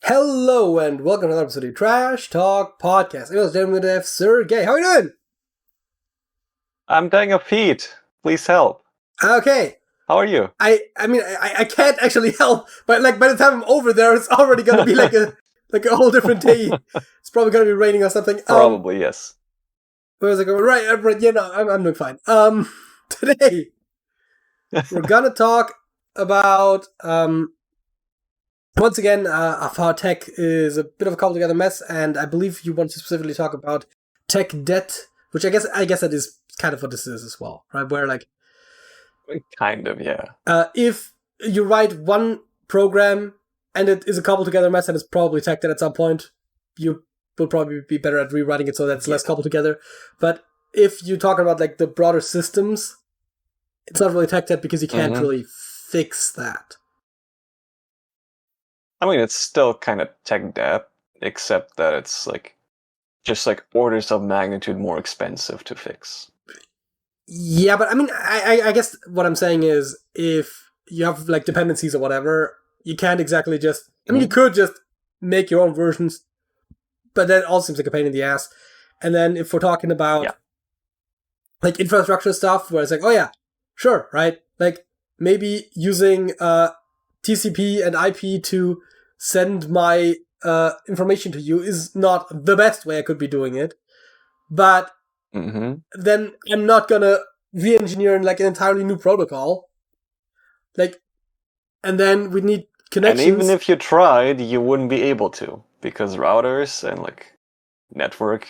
Hello and welcome to another episode of Trash Talk Podcast. It was gentlemen with Sergej. How are you doing? I'm dying of heat. Please help. Okay. How are you? I can't actually help, but like by the time I'm over there, it's already gonna be like a whole different day. It's probably gonna be raining or something. Probably yes. Where was I going? Right, I'm doing fine. Today we're gonna talk about once again of how tech is a bit of a cobbled together mess, and I believe you want to specifically talk about tech debt, which I guess that is kind of what this is as well, right? Where like kind of, yeah. If you write one program and it is a cobbled together mess and it's probably tech debt at some point, you will probably be better at rewriting it so that it's less cobbled together. But if you're talking about like the broader systems, it's not really tech debt because you can't really fix that. I mean, it's still kind of tech debt, except that it's like just like orders of magnitude more expensive to fix. Yeah, but I mean, I guess what I'm saying is if you have like dependencies or whatever, you can't exactly just... I mean, you could just make your own versions, but that all seems like a pain in the ass. And then if we're talking about like infrastructure stuff, where it's like, oh yeah, sure, right? Like maybe using TCP and IP to send my information to you is not the best way I could be doing it, but then I'm not gonna re-engineer like an entirely new protocol. Like, and then we need connections. And even if you tried, you wouldn't be able to, because routers and like network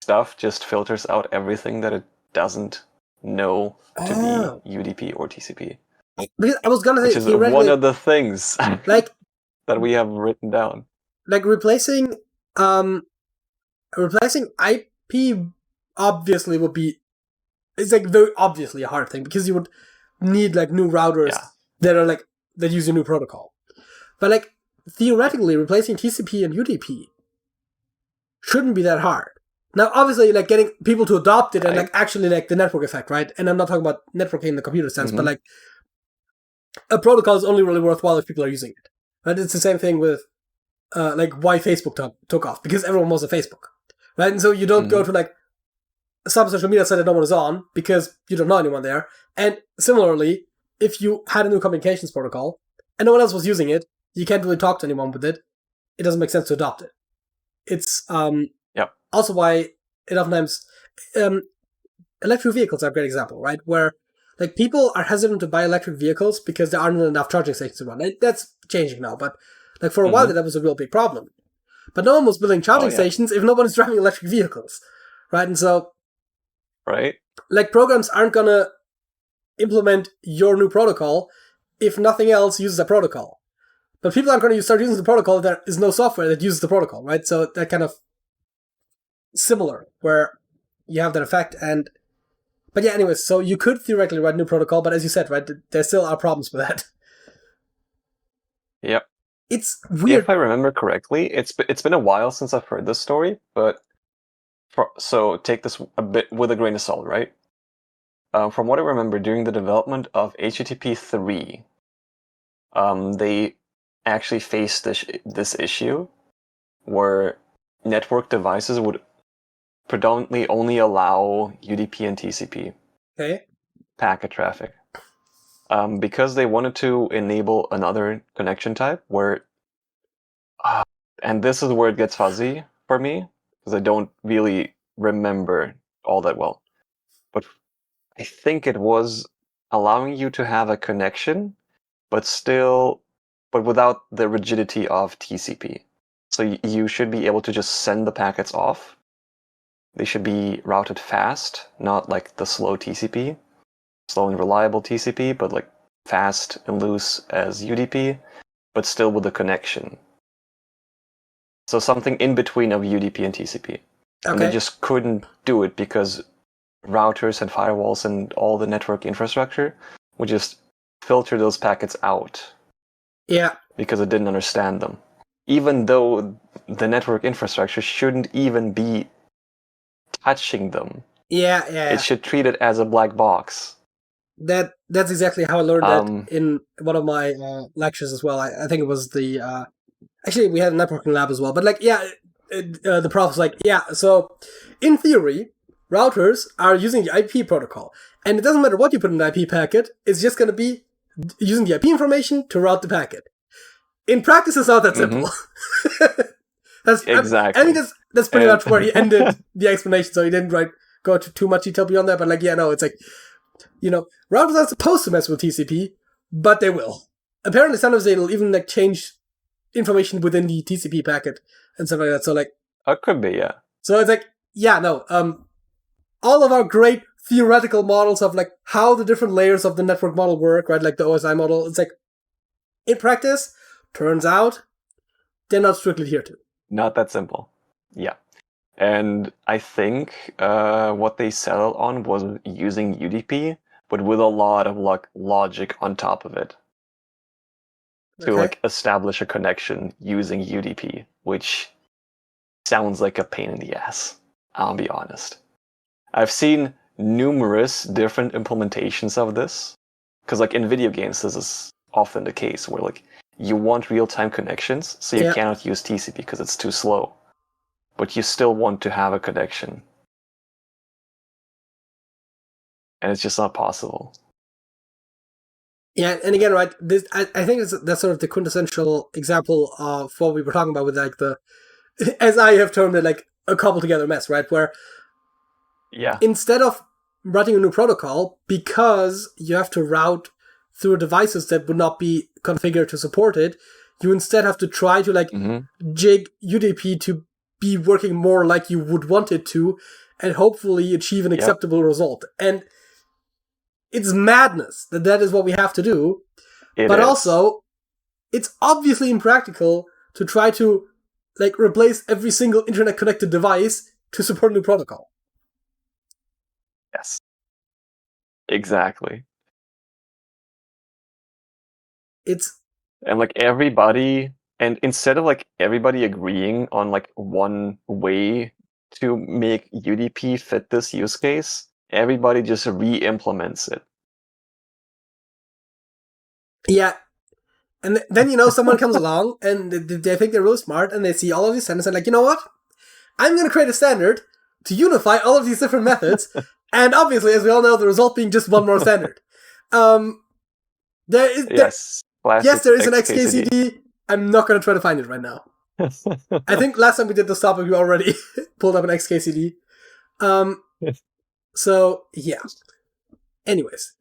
stuff just filters out everything that it doesn't know to be UDP or TCP. Because I was gonna say, which is one of the things like that we have written down. Like replacing IP obviously would be, it's like very obviously a hard thing because you would need like new routers that are like that use a new protocol. But like theoretically replacing TCP and UDP shouldn't be that hard. Now obviously like getting people to adopt it and like actually like the network effect, right? And I'm not talking about networking in the computer sense, but like a protocol is only really worthwhile if people are using it. Right? It's the same thing with like why Facebook took off, because everyone was on Facebook, right? And so you don't go to like some social media site that no one is on because you don't know anyone there. And similarly, if you had a new communications protocol and no one else was using it, you can't really talk to anyone with it. It doesn't make sense to adopt it. It's also why it oftentimes electric vehicles are a great example, right? Where like people are hesitant to buy electric vehicles because there aren't enough charging stations to run. That's changing now, but like for a while that was a real big problem. But no one was building charging stations if no one is driving electric vehicles, right? And so, like programs aren't gonna implement your new protocol if nothing else uses a protocol. But people aren't gonna start using the protocol if there is no software that uses the protocol, right? So that kind of similar where you have that effect. And but yeah, anyways, so you could theoretically write a new protocol, but as you said, right, there still are problems with that. Yep. It's weird. If I remember correctly, it's been a while since I've heard this story, but so take this a bit with a grain of salt, right? From what I remember, during the development of HTTP 3, they actually faced this issue where network devices would predominantly only allow UDP and TCP packet traffic. Because they wanted to enable another connection type where, and this is where it gets fuzzy for me, because I don't really remember all that well. But I think it was allowing you to have a connection, but without the rigidity of TCP. So you should be able to just send the packets off. They should be routed fast, not like the slow TCP. Slow and reliable TCP, but like fast and loose as UDP, but still with a connection. So something in between of UDP and TCP. And they just couldn't do it because routers and firewalls and all the network infrastructure would just filter those packets out. Yeah. Because it didn't understand them. Even though the network infrastructure shouldn't even be touching them. Yeah. It should treat it as a black box. That's exactly how I learned that in one of my lectures as well. I think it was the Actually, we had a networking lab as well. But like, yeah, the prof was like, yeah, so in theory, routers are using the IP protocol. And it doesn't matter what you put in the IP packet, it's just going to be using the IP information to route the packet. In practice, it's not that simple. Exactly. I think that's pretty much where he ended the explanation, so he didn't go into too much detail beyond that. But like, yeah, no, it's like, routers aren't supposed to mess with TCP, but they will. Apparently, sometimes they'll even like change information within the TCP packet and stuff like that. So like, it could be, yeah. So it's like, yeah, no, all of our great theoretical models of like how the different layers of the network model work, right? Like the OSI model, it's like, in practice, turns out they're not strictly adhered to. Not that simple. Yeah. And I think what they settled on was using UDP, but with a lot of logic on top of it. To like establish a connection using UDP, which sounds like a pain in the ass. I'll be honest. I've seen numerous different implementations of this, because like in video games, this is often the case where like you want real-time connections, so you cannot use TCP because it's too slow, but you still want to have a connection, and it's just not possible. Yeah, and again, right, this I think that's sort of the quintessential example of what we were talking about with like the, as I have termed it, like a cobbled together mess, right? Where instead of writing a new protocol, because you have to route through devices that would not be configured to support it, you instead have to try to like jig UDP to be working more like you would want it to, and hopefully achieve an acceptable result. And it's madness that is what we have to do. But also, it's obviously impractical to try to like replace every single internet-connected device to support a new protocol. Yes. Exactly. And like everybody, and instead of like everybody agreeing on like one way to make UDP fit this use case, everybody just re-implements it. Yeah. And then, someone comes along and they think they're really smart and they see all of these standards and like, you know what? I'm going to create a standard to unify all of these different methods. And obviously, as we all know, the result being just one more standard. There is an XKCD. I'm not going to try to find it right now. I think last time we did this topic, we already pulled up an XKCD. So, yeah. Anyways.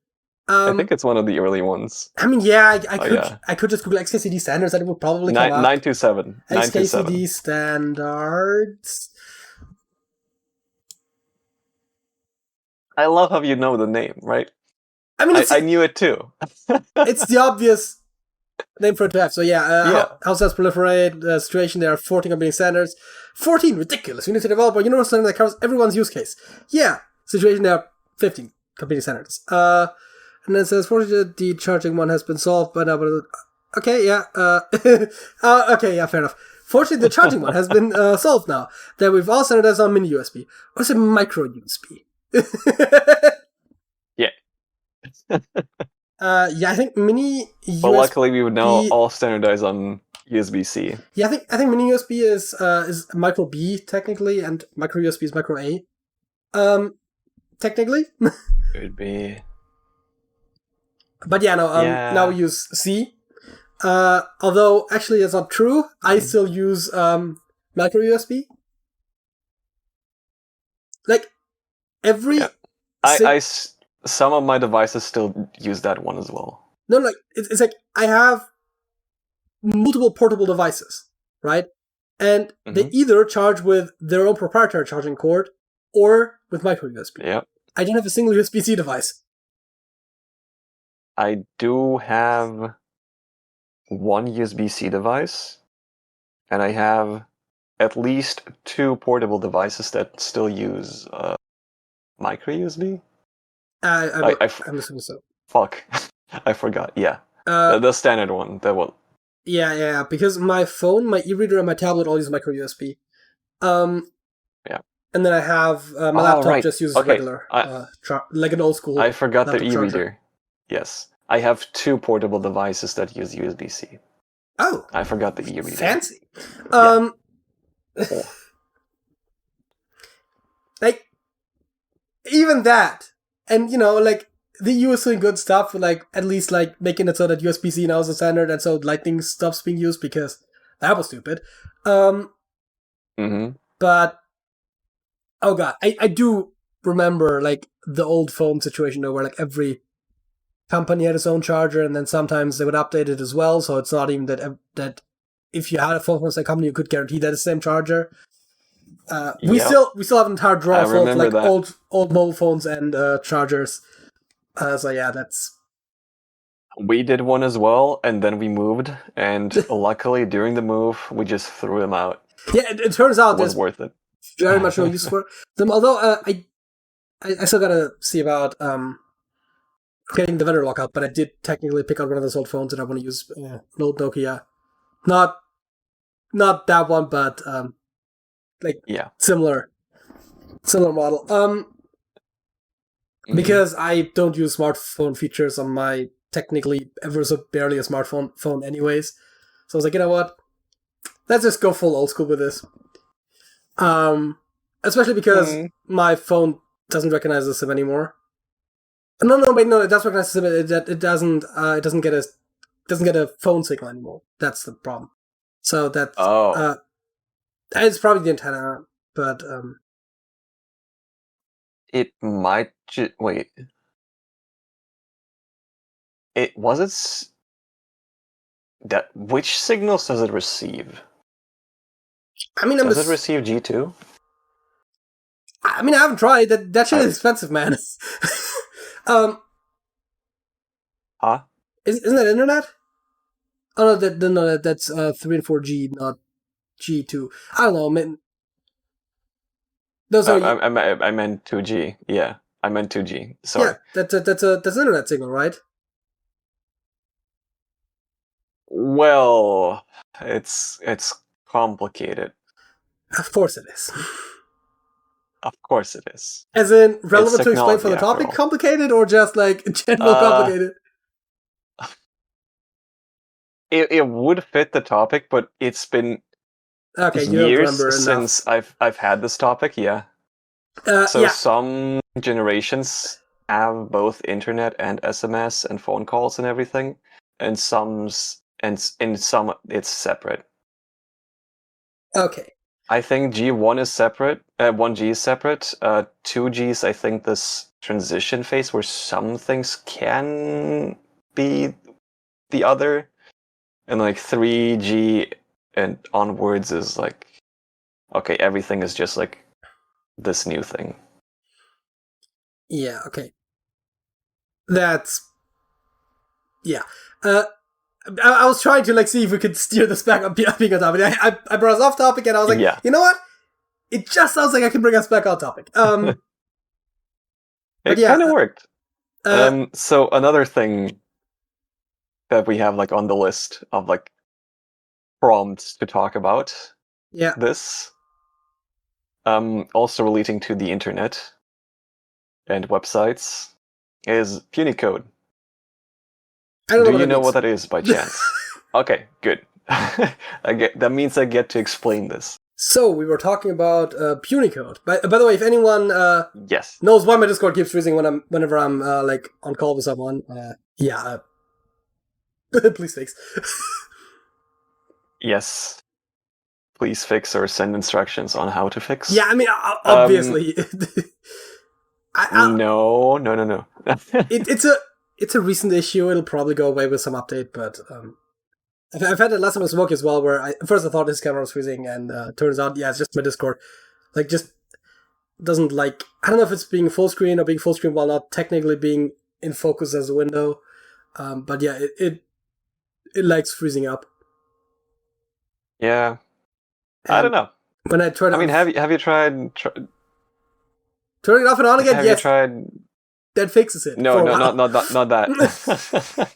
I think it's one of the early ones. I mean, yeah, I could just Google XKCD standards and it would probably come up. 927. XKCD standards. I love how you know the name, right? I mean, I knew it too. It's the obvious name for it to have. So how does proliferate the situation? There are 14 competing standards. 14, ridiculous. We need to develop a universal standard that covers everyone's use case. Yeah, situation there are 15 competing standards. And then it says, fortunately, the charging one has been solved by now. Okay, yeah. Okay, yeah, fair enough. Fortunately, the charging one has been solved now. That we've all standardized on mini USB. Or is it micro USB? Yeah. I think mini USB. But luckily, we would now all standardize on USB-C. Yeah, I think mini USB is micro B technically, and micro USB is micro A. Technically. Could be. But now we use C. Although actually that's not true. I still use micro USB. Like every. Yeah. Some of my devices still use that one as well. No, like it's like I have multiple portable devices, right? And they either charge with their own proprietary charging cord or with micro USB. Yeah. I don't have a single USB-C device. I do have one USB-C device, and I have at least 2 portable devices that still use micro USB. I'm assuming so. Fuck, I forgot. Yeah, the standard one. That one. Yeah. Because my phone, my e-reader, and my tablet all use micro USB. Yeah. And then I have my laptop just uses regular, like an old school. I forgot the e-reader. Yes, I have 2 portable devices that use USB-C. Oh, I forgot the e-reader. fancy. Oh. Like, even that, and like, the EU is doing good stuff with, like, at least, like, making it so that USB-C now is a standard, and so Lightning stops being used because that was stupid. But, oh god, I do remember, like, the old phone situation, though, where, like, every company had its own charger, and then sometimes they would update it as well, so it's not even that if you had a phone from the same company, you could guarantee that it's the same charger. We still have an entire drawer full of, like, old mobile phones and chargers. So yeah, that's... We did one as well, and then we moved, and luckily during the move, we just threw them out. Yeah, it turns out it was worth it. Very much no use for them. Although I still gotta see about getting the vendor lockout, but I did technically pick out one of those old phones, and I want to use an old Nokia. Not that one, but similar model. Because I don't use smartphone features on my technically ever so barely a smartphone phone anyways. So I was like, you know what? Let's just go full old school with this. Especially because my phone doesn't recognize the SIM anymore. No, it does recognize the SIM. It doesn't get a phone signal anymore. That's the problem. So that's it's probably the antenna, but it might wait. Which signals does it receive? I mean, does it receive G2? I mean, I haven't tried. That shit is expensive, man. Huh? Isn't that internet? Oh no, that's 3 and 4G, not G2. I don't know, man. Those are. I meant 2G. Yeah, I meant 2G. Sorry. Yeah, that's an internet signal, right? Well, it's complicated. Of course it is. Of course it is. As in, relevant to explain for the topic, complicated, or just like general complicated? It would fit the topic, but it's been years since I've had this topic. Yeah. Some generations have both internet and SMS and phone calls and everything, and in some it's separate. Okay. I think G1 is separate. 1G is separate. 2G is, I think, this transition phase where some things can be the other, and like 3G and onwards is like, okay, everything is just like this new thing. Yeah. Okay. That's I was trying to like see if we could steer this back up being on topic. I brought us off topic, and I was like, you know what? It just sounds like I can bring us back on topic. It kind of worked. So another thing that we have like on the list of like prompts to talk about. Yeah. This. Also relating to the internet and websites is Punycode. Do you know what that is by chance? Okay, good. That means I get to explain this. So we were talking about Punycode. By the way, if anyone knows why my Discord keeps freezing whenever I'm like on call with someone, please fix. Yes. Please fix or send instructions on how to fix. Yeah, I mean, obviously. No. It's a recent issue. It'll probably go away with some update, but I've had it last time with Smoke as well, where I thought his camera was freezing, and turns out, it's just my Discord. Like, just doesn't like... I don't know if it's being full screen or being full screen while not technically being in focus as a window. But yeah, it likes freezing up. Yeah. I don't know. When I turn have you tried... Turning it off and on again? Have yes. You tried... That fixes it. No, not that.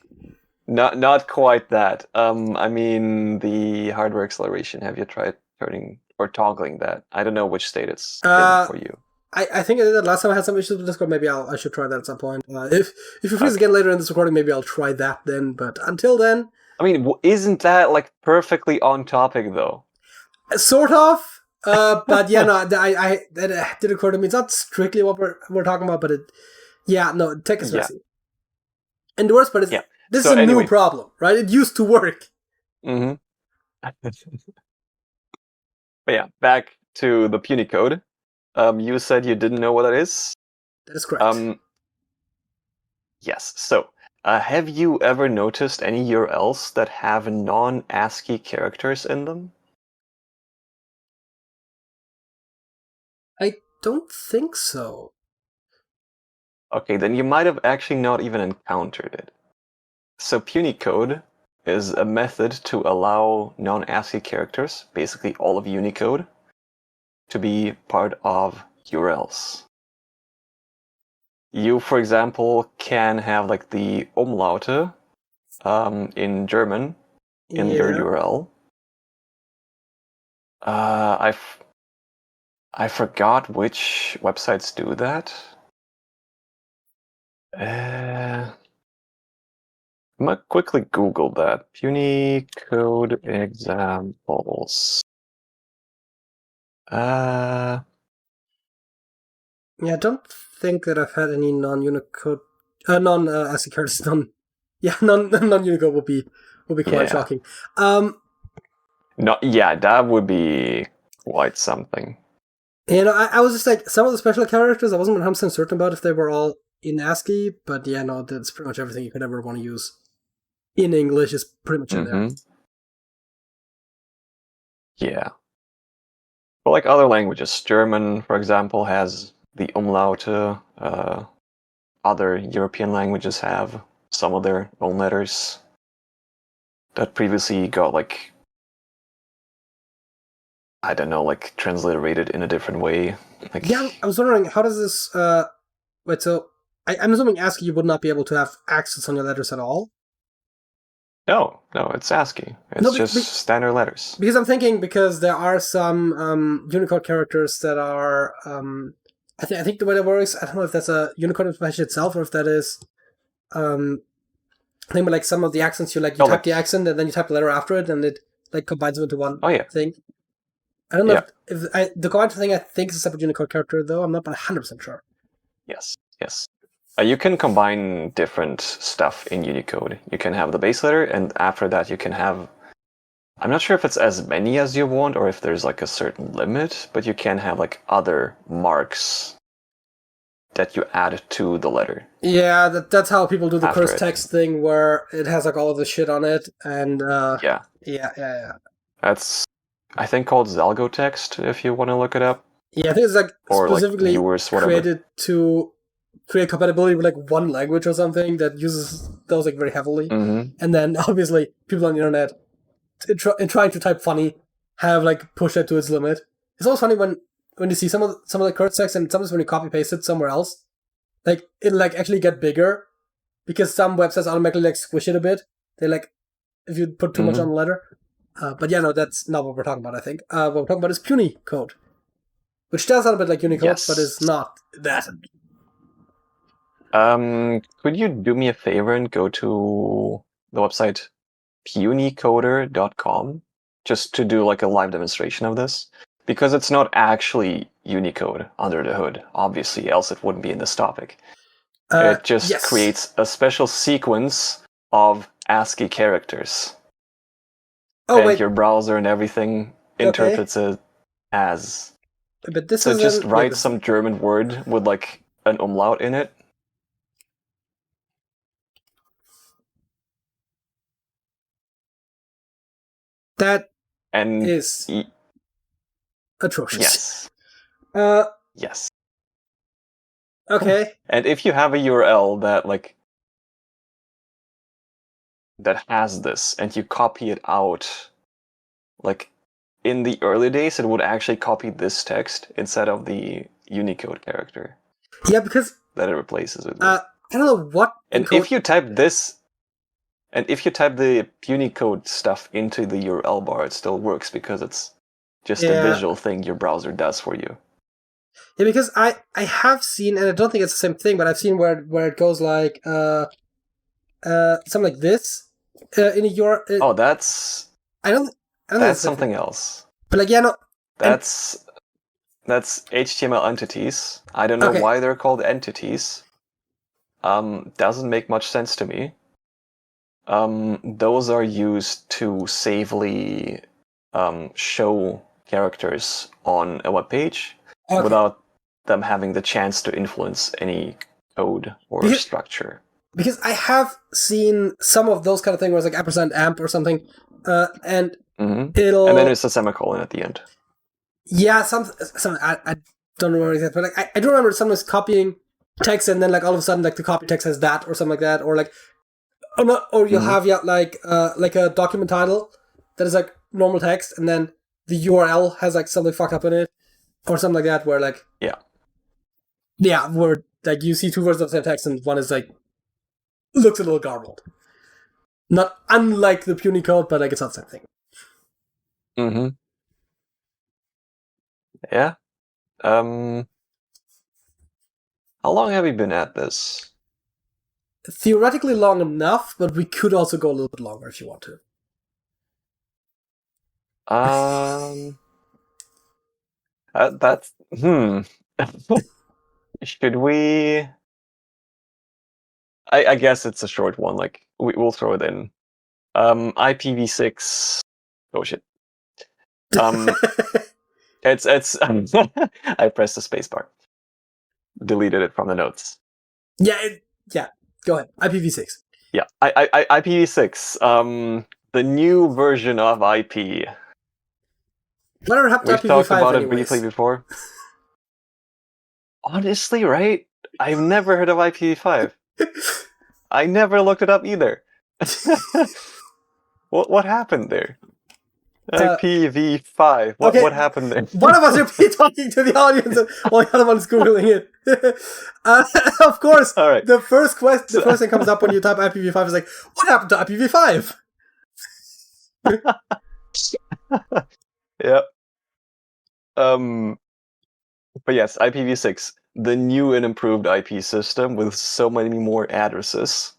not quite that. I mean the hardware acceleration. Have you tried turning or toggling that? I don't know which state it's in for you. I think I did that last time I had some issues with Discord. Maybe I should try that at some point. If you freeze again later in this recording, maybe I'll try that then. But until then, I mean, isn't that like perfectly on topic though? Sort of. But yeah, no, that did occur to me. It's not strictly what we're talking about, but tech is messy. And the worst part is, this is a new problem, right? It used to work. Mm-hmm. But yeah, back to the puny code. You said you didn't know what that is? That is correct. Yes. So, have you ever noticed any URLs that have non-ASCII characters in them? I don't think so. Okay, then you might have actually not even encountered it. So puny code is a method to allow non-ASCII characters, basically all of Unicode, to be part of URLs. You, for example, can have like the Umlaute in German in your URL. I forgot which websites do that. I'm gonna quickly Google that. Puny code examples. Yeah, I don't think that I've had any non-Unicode, non-ASCII characters. Non-Unicode would be quite shocking. That would be quite something. You know, I was just like, some of the special characters, I wasn't 100% certain about if they were all in ASCII, but yeah, no, that's pretty much everything you could ever want to use in English is pretty much in there. Yeah. But like other languages, German, for example, has the Umlaute. Other European languages have some of their own letters that previously got like, I don't know, like transliterated in a different way. Like, yeah, I was wondering, how does this wait, so I'm assuming ASCII you would not be able to have accents on your letters at all? No, it's ASCII. It's just standard letters. Because I'm thinking, because there are some Unicode characters that are I think the way that works, I don't know if that's a Unicode information itself or if that is I think like some of the accents you type the accent and then you type the letter after it and it like combines them into one thing. I don't know if the combined thing I think is a separate Unicode character though. I'm not 100% sure. Yes. You can combine different stuff in Unicode. You can have the base letter, and after that you can have... I'm not sure if it's as many as you want, or if there's like a certain limit, but you can have like other marks that you add to the letter. Yeah, that's how people do the cursed text thing, where it has like all of the shit on it, and yeah. That's, I think, called Zalgo text, if you want to look it up. Yeah, I think it's like specifically created to create compatibility with like one language or something that uses those like very heavily. And then obviously people on the internet in trying to type funny have like pushed it to its limit. It's always funny when you see some of the cursed text, and sometimes when you copy paste it somewhere else, like it'll like actually get bigger because some websites automatically like squish it a bit. They like if you put too much on the letter. But yeah, no, that's not what we're talking about. I think what we're talking about is puny code, which does sound a bit like Unicode, but is not that. Could you do me a favor and go to the website punycoder.com just to do like a live demonstration of this? Because it's not actually Unicode under the hood, obviously, else it wouldn't be in this topic. It just creates a special sequence of ASCII characters. And your browser and everything interprets it as... But this so just write some German word with like an umlaut in it. That is atrocious. Yes. Okay. And if you have a URL that has this, and you copy it out, like in the early days, it would actually copy this text instead of the Unicode character. Yeah, because that it replaces it with. I don't know what. And if you type this, and if you type the Unicode stuff into the URL bar, it still works because it's just a visual thing your browser does for you. Yeah, because I have seen, and I don't think it's the same thing, but I've seen where it goes like something like this, in a URL. Oh, that's I don't. that's something else. But like, yeah, no. That's HTML entities. I don't know why they're called entities. Doesn't make much sense to me. Those are used to safely show characters on a web page without them having the chance to influence any code or structure. Because I have seen some of those kind of things where it's like ~amp or something, and it'll... And then it's a semicolon at the end. Yeah, some I don't remember exactly, but like I do remember someone's copying text and then like all of a sudden like the copy text has that or something like that, or like or you'll have like a document title that is like normal text and then the URL has like something fucked up in it or something like that, where like where like you see two versions of the same text and one is like looks a little garbled. Not unlike the puny code, but like it's not the same thing. Yeah. How long have you been at this? Theoretically long enough, but we could also go a little bit longer if you want to. That's Should we? I guess it's a short one. Like we'll throw it in. IPv6. Oh shit. It's I pressed the spacebar. Deleted it from the notes. Yeah. Go ahead. IPv6. Yeah. IPv6. The new version of IP. Whatever happened to IPv5 We've talked about anyways? it briefly before. Honestly, right? I've never heard of IPv5. I never looked it up either. What happened there? IPv5. What happened there? One of us will be talking to the audience while the other one is Googling it. Of course, right. The first thing comes up when you type IPv5 is like, what happened to IPv5? Yep. But yes, IPv6, the new and improved IP system with so many more addresses,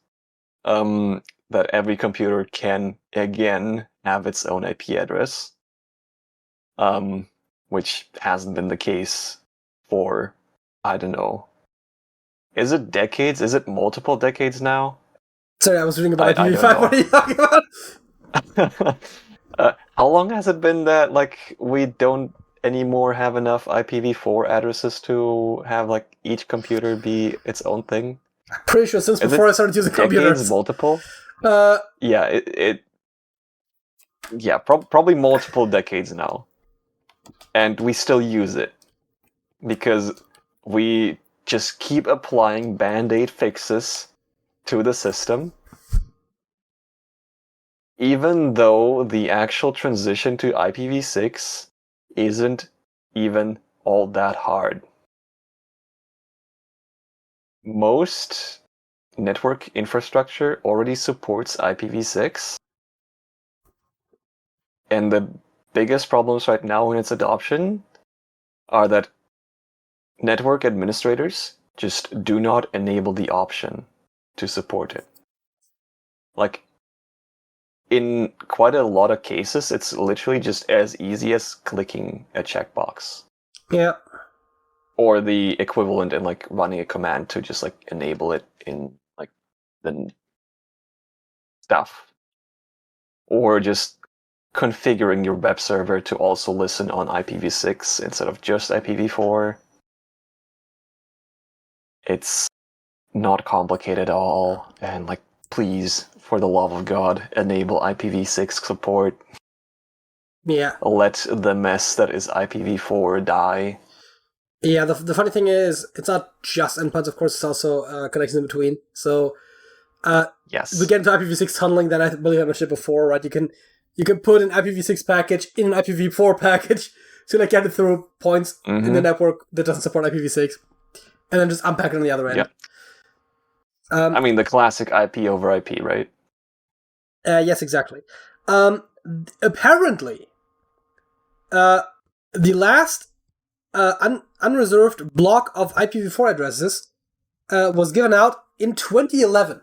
that every computer can again have its own IP address, which hasn't been the case for, I don't know, is it decades? Is it multiple decades now? Sorry, I was reading about IPv5. What are you talking about? How long has it been that like we don't anymore have enough IPv4 addresses to have like each computer be its own thing? I'm pretty sure since before I started using computers. Decades, multiple? Yeah, probably multiple decades now. And we still use it because we just keep applying band-aid fixes to the system, even though the actual transition to IPv6 isn't even all that hard. Most network infrastructure already supports IPv6, and the biggest problems right now in its adoption are that network administrators just do not enable the option to support it. Like, in quite a lot of cases, it's literally just as easy as clicking a checkbox. Yeah. Or the equivalent in like running a command to just like enable it in like the stuff. Or just configuring your web server to also listen on IPv6 instead of just IPv4. It's not complicated at all, and like, please, for the love of God, enable IPv6 support. Yeah. Let the mess that is IPv4 die. Yeah, the funny thing is, it's not just endpoints, of course, it's also connections in between. So, yes, we get into IPv6 tunneling that I believe I mentioned before, right? You can put an IPv6 package in an IPv4 package to like get it through points in the network that doesn't support IPv6, and then just unpack it on the other end. Yep. I mean, the classic IP over IP, right? Yes, exactly. Apparently, the last unreserved block of IPv4 addresses was given out in 2011.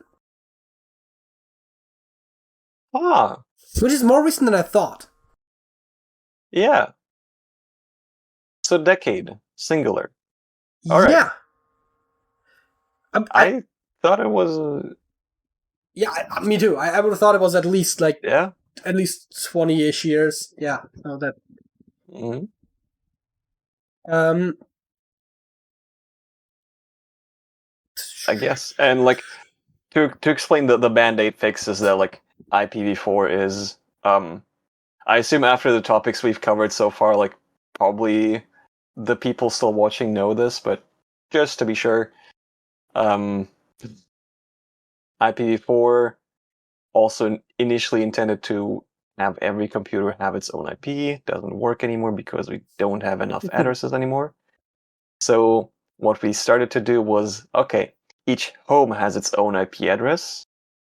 Ah, Which is more recent than I thought. yeah. So decade, singular. All right. Yeah. I thought it was. Me too. I would have thought it was at least Yeah. at least 20-ish years. Yeah. So that. Mm-hmm. I guess, and like to explain the band-aid fix is that like IPv4 is I assume after the topics we've covered so far, like probably the people still watching know this, but just to be sure, IPv4 also initially intended to have every computer have its own IP. Doesn't work anymore because we don't have enough addresses anymore. So what we started to do was, okay, each home has its own IP address,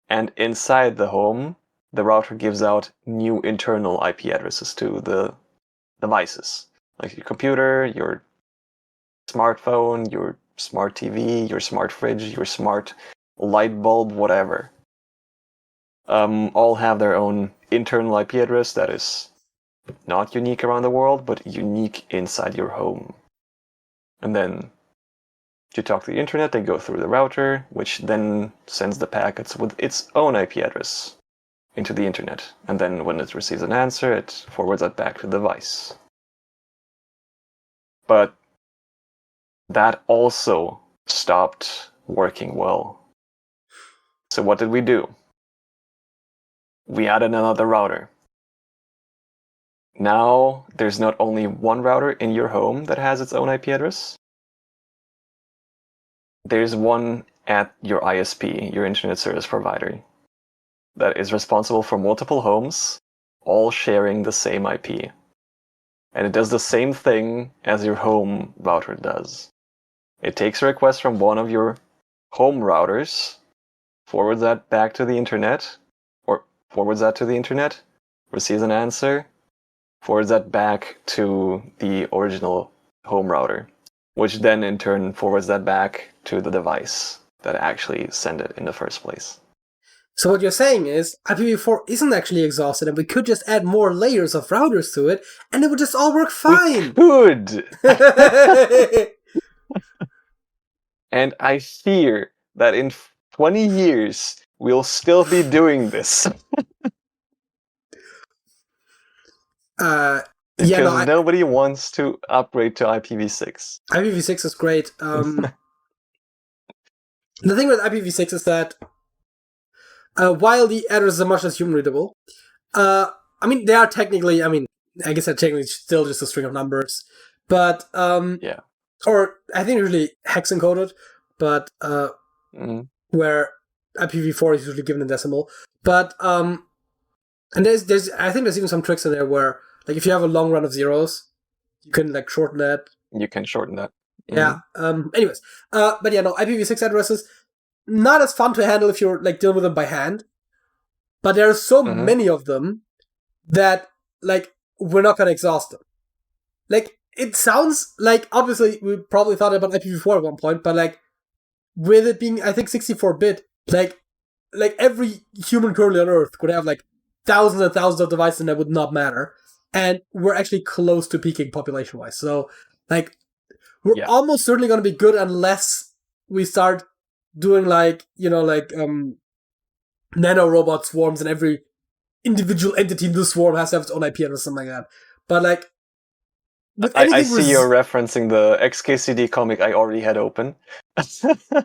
and inside the home, the router gives out new internal IP addresses to the devices, like your computer, your smartphone, your smart TV, your smart fridge, your smart light bulb, whatever. All have their own internal IP address that is not unique around the world, but unique inside your home. And then to talk to the internet, they go through the router, which then sends the packets with its own IP address into the internet. And then when it receives an answer, it forwards that back to the device. But that also stopped working well. So what did we do? We added another router. Now there's not only one router in your home that has its own IP address. There's one at your ISP, your internet service provider, that is responsible for multiple homes, all sharing the same IP. And it does the same thing as your home router does. It takes a request from one of your home routers, forwards that back to the internet, or forwards that to the internet, receives an answer, forwards that back to the original home router, which then in turn forwards that back to the device that actually sent it in the first place. So what you're saying is IPv4 isn't actually exhausted, and we could just add more layers of routers to it, and it would just all work fine. We could! And I fear that in 20 years, we'll still be doing this. Because nobody wants to upgrade to IPv6. IPv6 is great. The thing with IPv6 is that while the addresses are much less human readable, they are technically, I guess they're technically still just a string of numbers, but yeah. Or I think usually hex encoded, but where IPv4 is usually given in decimal. But and there's I think there's even some tricks in there where like if you have a long run of zeros, you can like shorten that. You can shorten that. Yeah. Anyways, but yeah, no, IPv6 addresses not as fun to handle if you're like dealing with them by hand. But there are so many of them that like we're not gonna exhaust them. Like it sounds like obviously we probably thought about IPv4 at one point, but like with it being I think 64-bit, like every human currently on Earth could have like thousands and thousands of devices and that would not matter. And we're actually close to peaking population wise. So like we're almost certainly gonna be good unless we start doing like, nano robot swarms and every individual entity in the swarm has to have its own IP address or something like that. But like I see you're referencing the XKCD comic I already had open.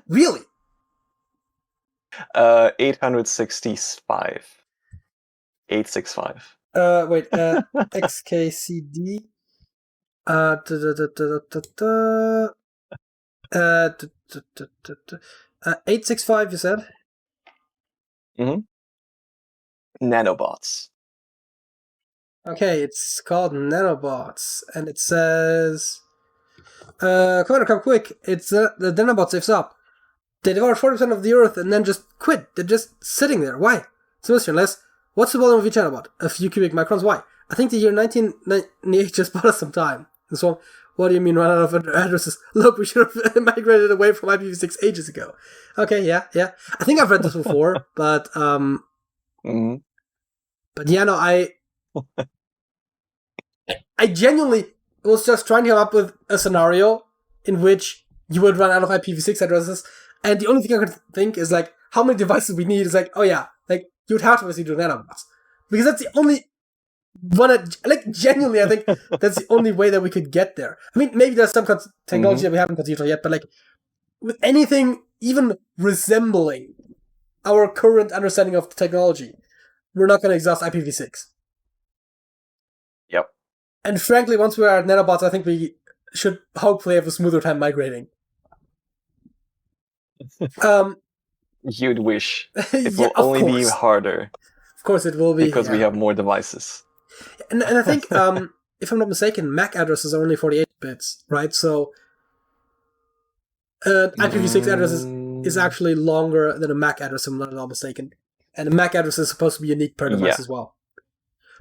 Really? 865. 865. Wait, XKCD. 865, you said? Nanobots. Okay, it's called Nanobots, and it says, Commander, come quick, it's the Nanobots ifs up. They devour 40% of the Earth and then just quit. They're just sitting there. Why? It's motionless. What's the volume of each nanobot? A few cubic microns. Why? I think the year 1998 just bought us some time. And so, what do you mean run out of addresses? Look, we should have migrated away from IPv6 ages ago. Okay, yeah. I think I've read this before, but But yeah, no, I genuinely was just trying to come up with a scenario in which you would run out of IPv6 addresses, and the only thing I could think is like how many devices we need is like, oh yeah, like you would have to obviously do nanobots. Because that's the only one, like genuinely, I think that's the only way that we could get there. I mean, maybe there's some technology that we haven't considered yet, but like with anything even resembling our current understanding of the technology, we're not going to exhaust IPv6. Yep. And frankly, once we are at nanobots, I think we should hopefully have a smoother time migrating. You'd wish. It will only be harder. Of course it will be. Because we have more devices. And I think, if I'm not mistaken, MAC addresses are only 48 bits, right? So IPv6 address is actually longer than a MAC address, if I'm not mistaken. And a MAC address is supposed to be unique per device as well.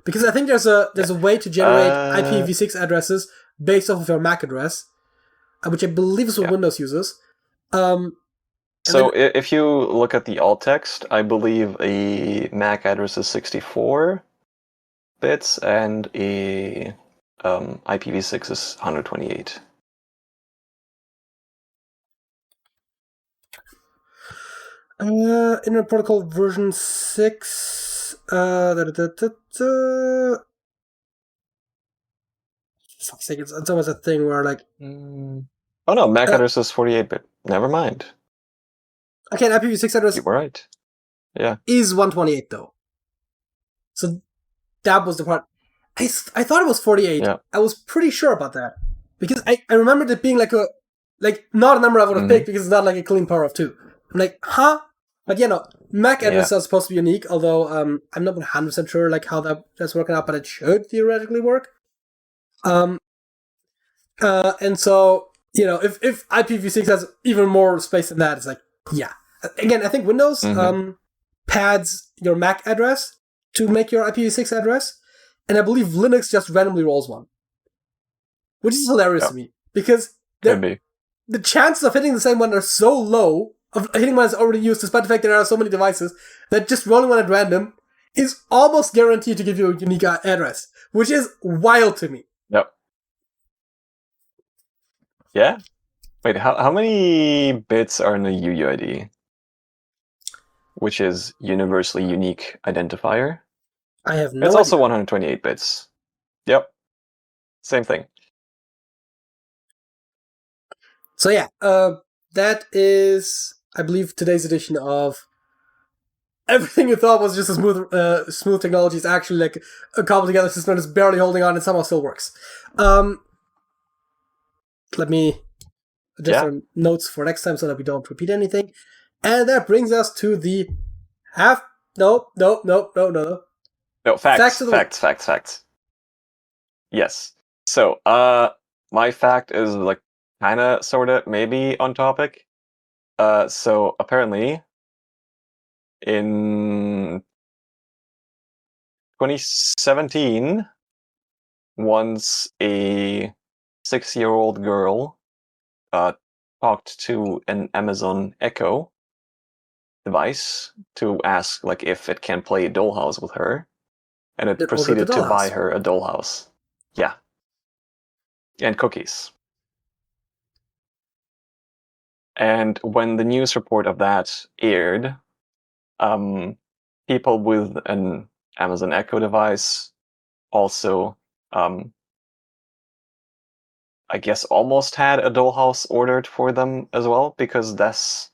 Because I think there's a way to generate IPv6 addresses based off of your MAC address, which I believe is what Windows uses. So if you look at the alt text, I believe a MAC address is 64 bits and a IPv6 is 128. Internet Protocol version 6. It's almost a thing where like. Oh no, MAC address is 48-bit. Never mind. Okay, an IPv6 address. You were right. Yeah. Is 128 though. So that was the part. I thought it was 48. Yeah. I was pretty sure about that because I remembered it being like not a number I would have picked because it's not like a clean power of 2. I'm like, huh? But yeah, no, MAC addresses are supposed to be unique, although I'm not 100% sure like how that's working out, but it should theoretically work. And so, if IPv6 has even more space than that, it's like, yeah. Again, I think Windows pads your MAC address to make your IPv6 address, and I believe Linux just randomly rolls one. Which is hilarious to me, because the chances of hitting the same one are so low, of hitting one that's already used, despite the fact that there are so many devices, that just rolling one at random is almost guaranteed to give you a unique address, which is wild to me. Yep. Yeah? Wait, how many bits are in a UUID? Which is universally unique identifier? I have no idea. It's also 128 bits. Yep. Same thing. So yeah, that is, I believe, today's edition of everything you thought was just a smooth technology is actually like a cobbled together system that's barely holding on and somehow still works. Let me adjust our notes for next time so that we don't repeat anything. And that brings us to the No, facts. Yes. So, my fact is like kind of, sort of, maybe on topic. So apparently, in 2017, once a 6-year-old girl talked to an Amazon Echo device to ask like if it can play Dollhouse with her, and it proceeded to buy her a dollhouse. Yeah. And cookies. And when the news report of that aired, people with an Amazon Echo device also, I guess, almost had a dollhouse ordered for them as well, because this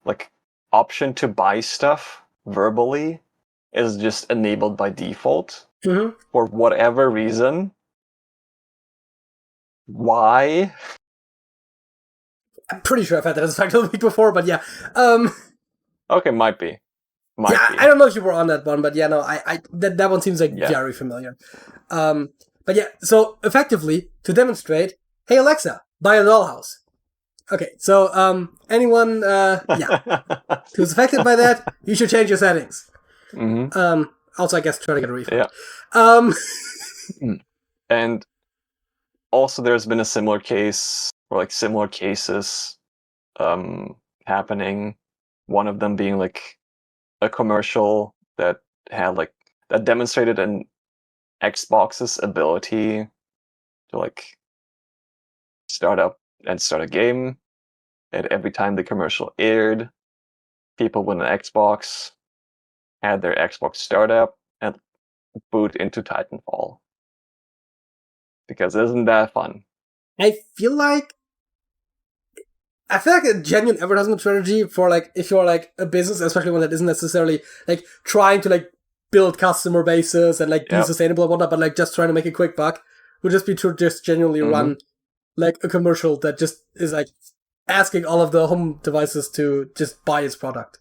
like option to buy stuff verbally is just enabled by default for whatever reason. Why? I'm pretty sure I've had that as a fact of the week before, but yeah. Okay, might be. I don't know if you were on that one, but yeah, no, that one seems like very familiar. But yeah, so effectively, to demonstrate, hey Alexa, buy a dollhouse. Okay, so anyone who's affected by that, you should change your settings. Also, I guess try to get a refund. Yeah. And also, there's been a similar case, or like similar cases happening. One of them being like a commercial that had like that demonstrated an Xbox's ability to like start a game, and every time the commercial aired, people with an Xbox had their Xbox start up and boot into Titanfall. Because isn't that fun? I feel like a genuine advertisement strategy for like if you're like a business, especially one that isn't necessarily like trying to like build customer bases and like be sustainable and whatnot, but like just trying to make a quick buck, would just be to just genuinely run like a commercial that just is like asking all of the home devices to just buy its product.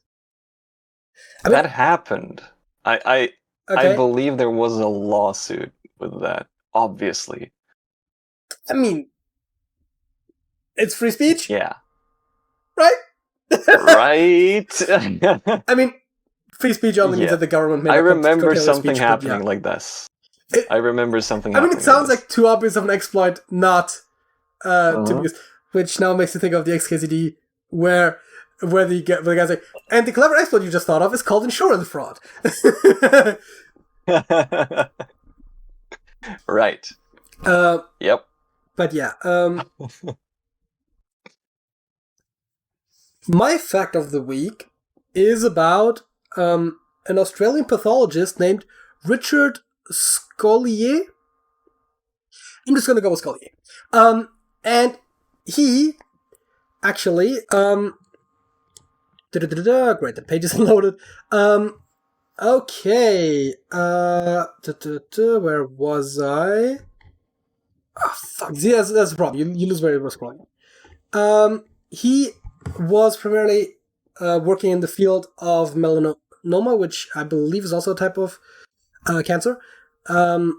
I mean, that happened. I believe there was a lawsuit with that, obviously. I mean, it's free speech? Yeah. Right? Right? I mean, free speech only means that the government may not remember something happening like this. I remember something happening. I mean, it sounds like too obvious of an exploit not to be, which now makes me think of the XKCD where the guy's like, and the clever exploit you just thought of is called insurance fraud. Right. Yep. But yeah. My fact of the week is about an Australian pathologist named Richard Scollier. I'm just going to go with Scollier. And he actually... great, the page is loaded. Okay. Where was I? Oh, fuck. See, that's the problem. You lose where you were scrolling. He was primarily working in the field of melanoma, which I believe is also a type of cancer. And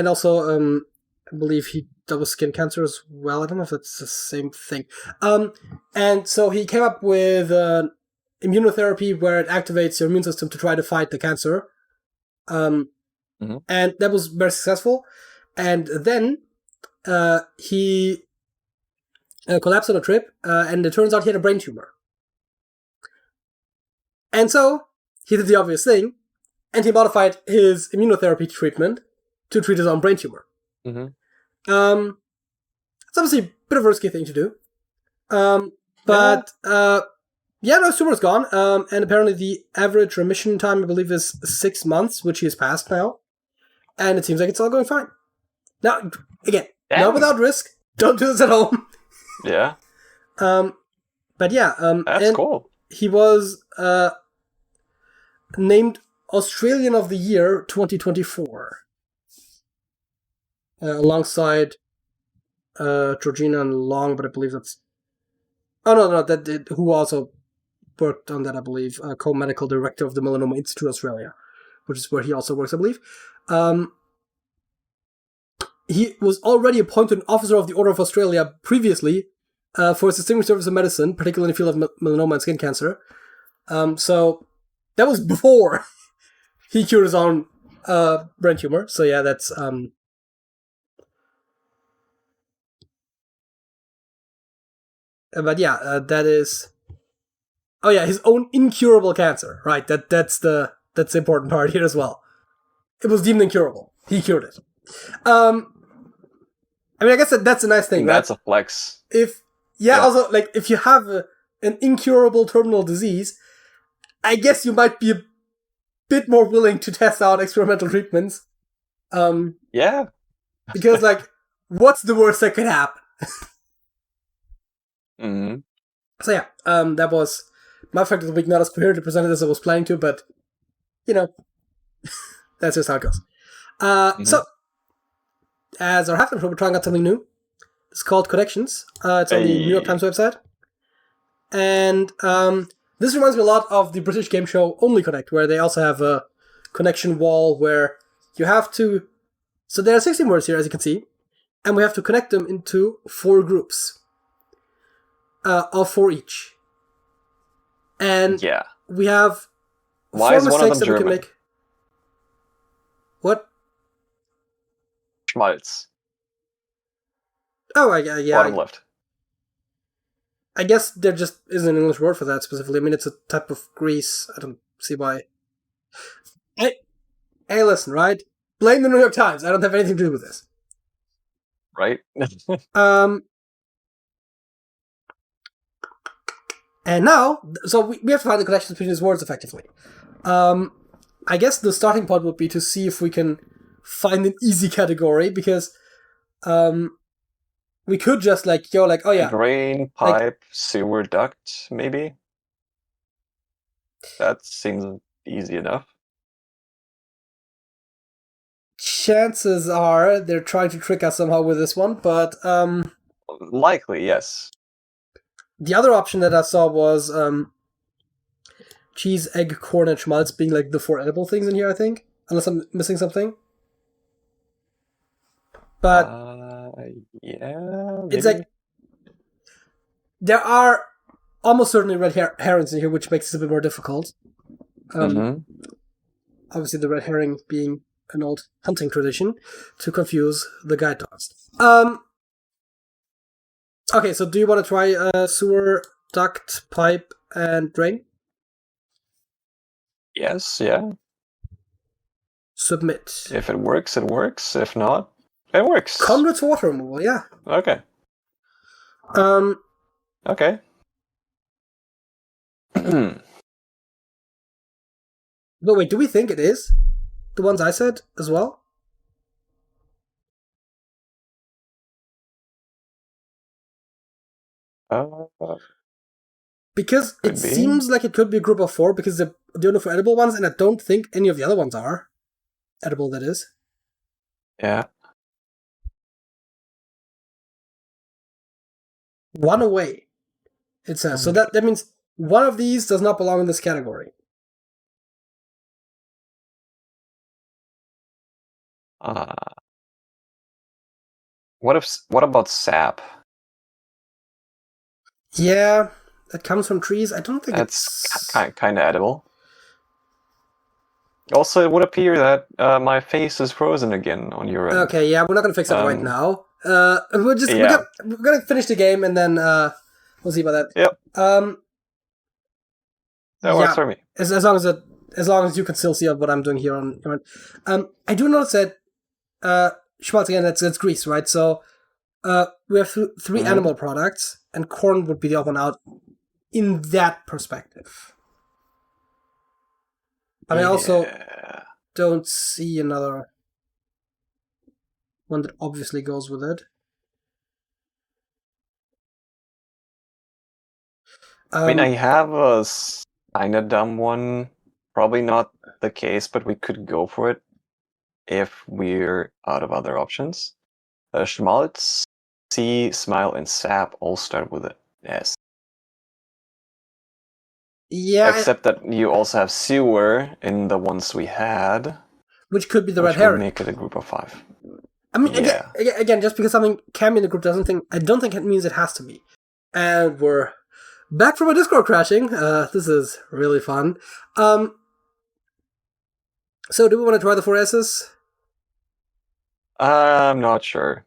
also I believe he dealt with skin cancer as well. I don't know if that's the same thing. And so he came up with immunotherapy where it activates your immune system to try to fight the cancer. And that was very successful. And then he collapsed on a trip, and it turns out he had a brain tumor. And so he did the obvious thing, and he modified his immunotherapy treatment to treat his own brain tumor. It's obviously a bit of a risky thing to do. His tumor's gone, and apparently the average remission time, I believe, is 6 months, which he has passed now. And it seems like it's all going fine. Now, again, not without risk. Don't do this at home. Yeah. That's cool. He was named Australian of the Year 2024. Alongside Georgina and Long, but I believe that's... who also worked on that, I believe. Co-medical director of the Melanoma Institute Australia, which is where he also works, I believe. He was already appointed an Officer of the Order of Australia previously for his distinguished service in medicine, particularly in the field of melanoma and skin cancer. So that was before he cured his own brain tumor. So yeah, that's... that is... Oh yeah, his own incurable cancer. Right, that's the important part here as well. It was deemed incurable. He cured it. I mean, I guess that's a nice thing, right? That's a flex. Also, like, if you have an incurable terminal disease, I guess you might be a bit more willing to test out experimental treatments. Yeah. Because, like, what's the worst that could happen? So yeah, that was my fact of the week. Not as coherently presented as I was planning to, but, that's just how it goes. So, as our halftime show, we're trying out something new. It's called Connections. It's on the New York Times website. And this reminds me a lot of the British game show Only Connect, where they also have a connection wall where you have to... So there are 16 words here, as you can see, and we have to connect them into 4 groups of 4 each. And we have 4 mistakes that we can make. What? Schmaltz. Oh, yeah. Bottom left. I guess there just isn't an English word for that specifically. I mean, it's a type of grease. I don't see why. Hey, listen, right? Blame the New York Times. I don't have anything to do with this. Right? And now, so we have to find the connections between these words effectively. I guess the starting point would be to see if we can find an easy category, because we could just oh yeah. Drain, pipe, sewer duct, maybe? That seems easy enough. Chances are they're trying to trick us somehow with this one, but likely, yes. The other option that I saw was cheese, egg, corn, and schmaltz being like the 4 edible things in here, I think. Unless I'm missing something. But yeah, maybe. It's like there are almost certainly red herrings in here, which makes it a bit more difficult. Obviously, the red herring being an old hunting tradition to confuse the guide dogs. Okay, so do you want to try sewer, duct, pipe, and drain? Yes, yeah. Submit. If it works, it works. If not, it works. Conduit's water removal, yeah. Okay. Okay. No, wait, do we think it is? The ones I said as well? Because it seems like it could be a group of 4, because they're only for edible ones, and I don't think any of the other ones are edible, that is. Yeah. One away, it says. So that means one of these does not belong in this category. What about sap? Yeah, that comes from trees. I don't think it's kind of edible. Also, it would appear that my face is frozen again on your end. Okay, yeah, we're not gonna fix that right now. We're gonna finish the game and then we'll see about that. Yep. That works for me. As long as you can still see what I'm doing here on your end. I do notice that schmaltz again. That's grease, right? So we have 3 animal products, and corn would be the odd one out in that perspective. But I also don't see another one that obviously goes with it. I mean, I have a kind of dumb one. Probably not the case, but we could go for it if we're out of other options. Schmaltz, C, smile, and sap all start with an S. Yeah. Except that you also have sewer in the ones we had. Which could be the red herring. Make it a group of 5. I mean, again, just because something can be in the group I don't think it means it has to be. And we're back from a Discord crashing. This is really fun. So do we want to try the 4 S's? I'm not sure.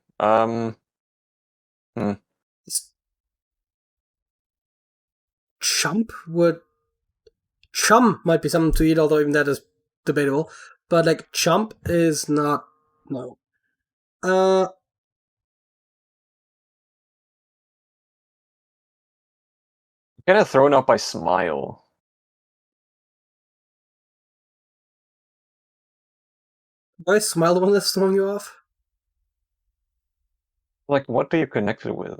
Chum might be something to eat, although even that is debatable. But like chump is not. No. I'm kind of thrown off by smile. Why smile the one that's throwing you off? Like, what do you connect it with?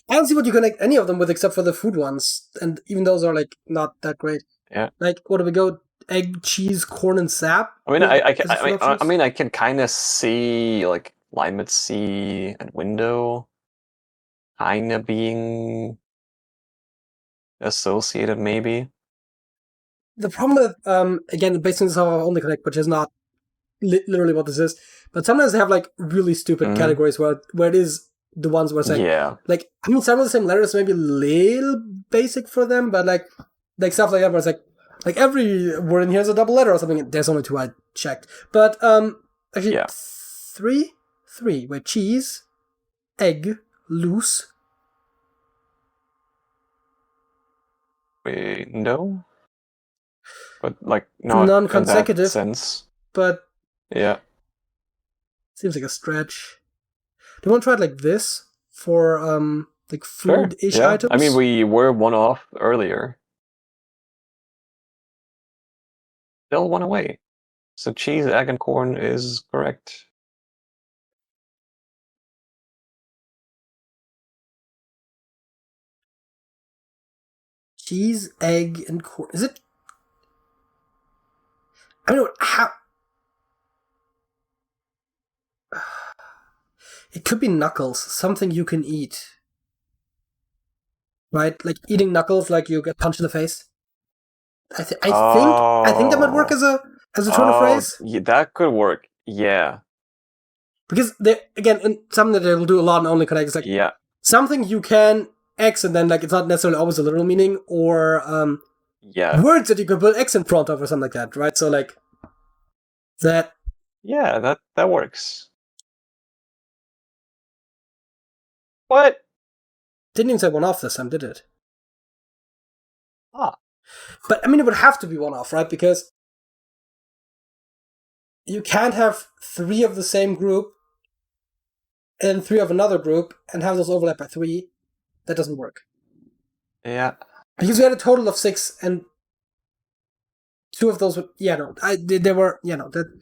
I don't see what you connect any of them with except for the food ones, and even those are like not that great. Yeah. Like, what do we go? Egg, cheese, corn, and sap. I mean, I can kind of see like Limit C and window, kind of being associated, maybe. The problem with again, based on this, how I only connect, which is not literally what this is, but sometimes they have like really stupid categories where it is the ones where it's like, like, I mean, some of the same letters may be a little basic for them, but like stuff like that where it's like every word in here is a double letter or something. There's only 2 I checked, but actually 3. Wait, cheese, egg, loose, window. but like not non-consecutive in that sense. But yeah, seems like a stretch. Do you want to try it like this for like food-ish items? I mean, we were one off earlier. Still one away. So cheese, egg, and corn is correct. Cheese, egg, and corn. Is it? I mean, how? It could be knuckles, something you can eat. Right? Like eating knuckles, like you get punched in the face. I think that might work as a turn of phrase. Yeah, that could work. Yeah. Because again, something that they will do a lot and only connect is like something you can X and then like it's not necessarily always a literal meaning, or words that you could put X in front of or something like that, right? So like that. Yeah, that works. What? Didn't even say one off this time, did it? Ah. But I mean, it would have to be one off, right? Because you can't have 3 of the same group and 3 of another group and have those overlap by 3. That doesn't work. Yeah. Because we had a total of 6 and 2 of those were, they were, that.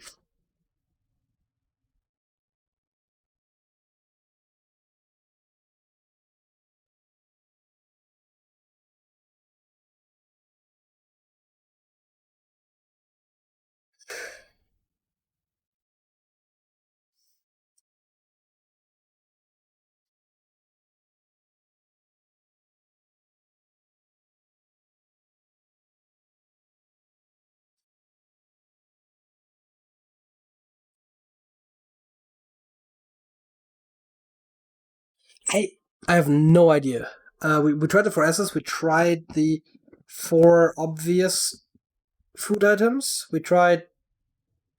I have no idea. We tried the 4 S's. We tried the 4 obvious food items. We tried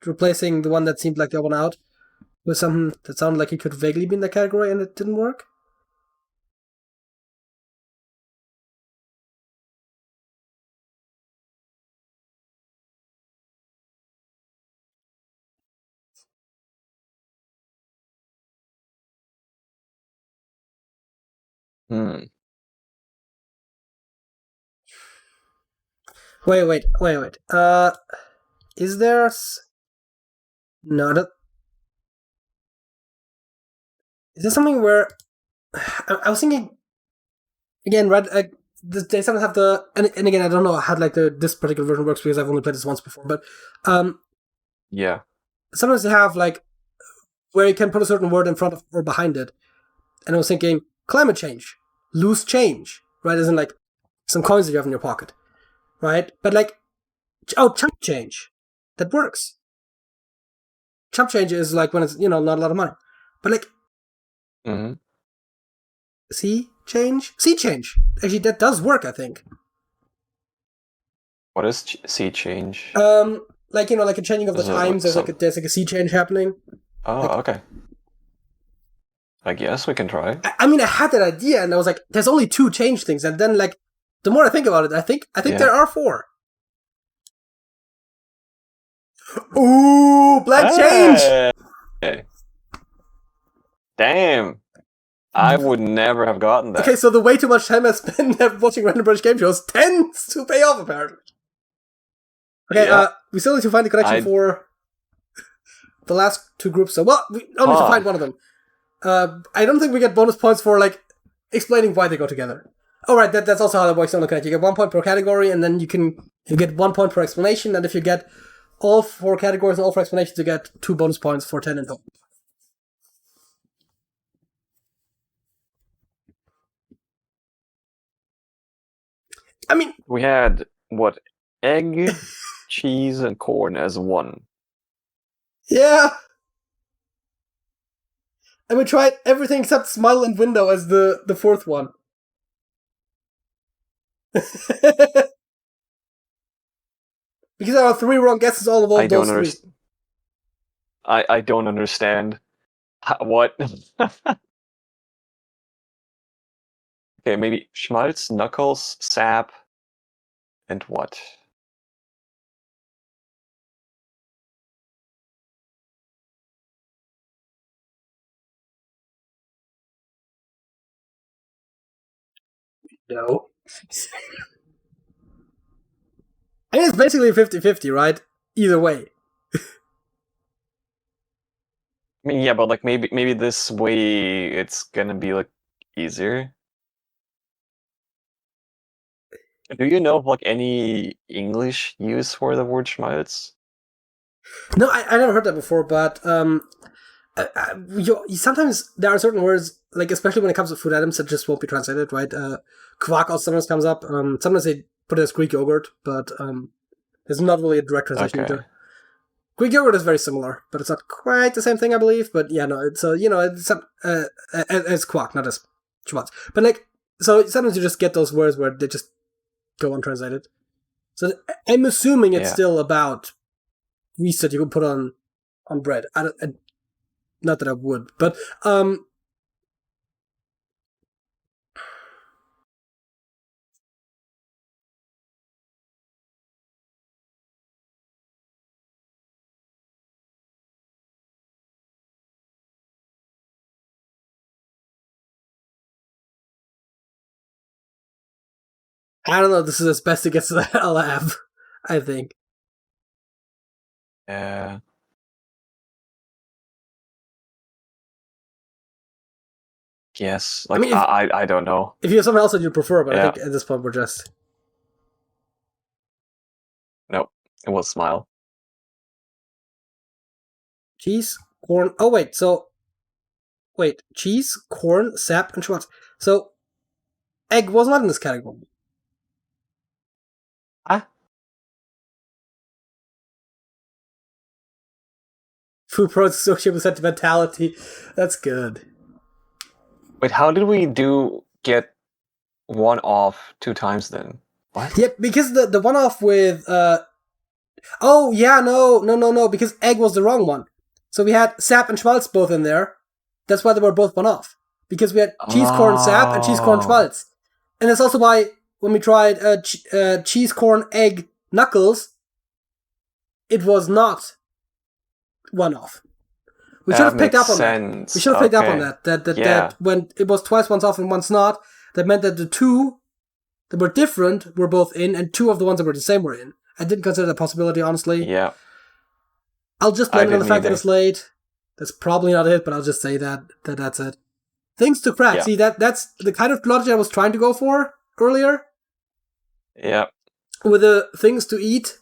replacing the one that seemed like the one out with something that sounded like it could vaguely be in that category, and it didn't work. Wait. Is there? No, is there something where I was thinking again? Right, they sometimes have the and again I don't know how like this particular version works because I've only played this once before, but sometimes they have like where you can put a certain word in front of or behind it, and I was thinking climate change, loose change, right? Isn't like some coins that you have in your pocket, right? But like chump change, that works. Chump change is like when it's not a lot of money, but like sea change. Actually, that does work, I think. What is sea change? Like like a changing of the times. There's like a sea change happening. Oh, okay. I guess we can try. I mean, I had that idea, and I was like, "There's only 2 change things," and then like, the more I think about it, I think there are 4. Ooh, black change. Okay. Damn. I would never have gotten that. Okay, so the way too much time I spent watching random British game shows tends to pay off, apparently. Okay, we still need to find the connection for the last 2 groups. So, well, we only need to find one of them. I don't think we get bonus points for, like, explaining why they go together. Oh, right, that's also how that works on the Connect. You get 1 point per category, and then you get 1 point per explanation, and if you get all 4 categories and all 4 explanations, you get 2 bonus points for 10 in total. I mean, we had what? Egg, cheese, and corn as 1. Yeah. And we tried everything except smile and window as the 4th one. Because there are 3 wrong guesses all of all those 3. I don't understand. What? Okay, maybe Schmaltz, Knuckles, Sap, and what? No. I mean, it's basically 50-50, right? Either way. I mean, yeah, but like maybe this way it's gonna be like easier. Do you know of like any English use for the word schmaltz? No, I never heard that before, but sometimes there are certain words, like especially when it comes to food items, that just won't be translated, right? Quark also sometimes comes up. Sometimes they put it as Greek yogurt, but there's not really a direct translation either. Greek yogurt is very similar, but it's not quite the same thing, I believe. But yeah, no, it's as quark, not as schmaltz. But like, so sometimes you just get those words where they just go untranslated. So I'm assuming it's still about yeast that you could put on bread. Not that I would, but I don't know. This is as best it gets to the lab, I think. Yeah. Yes, like I mean, I don't know. If you have something else that you prefer, but I think at this point we're just... Nope, it was smile. Cheese, corn... Oh, wait, so... Wait, cheese, corn, sap, and schmaltz. So, egg was not in this category. Ah? Food products associated with sentimentality. That's good. Wait, how did we get one off 2 times then? What? Yeah, because the one off with oh yeah, no, because egg was the wrong one. So we had sap and schmaltz both in there. That's why they were both one off. Because we had cheese corn sap and cheese corn schmaltz. And that's also why when we tried cheese corn egg knuckles, it was not one off. We should have picked up on that. We should have picked up on that. That when it was twice once off and once not, that meant that the two that were different were both in, and 2 of the ones that were the same were in. I didn't consider that possibility, honestly. Yeah. I'll just blame it on the fact that it's late. That's probably not it, but I'll just say that's it. Things to crack. Yeah. See, that's the kind of logic I was trying to go for earlier. Yeah. With the things to eat.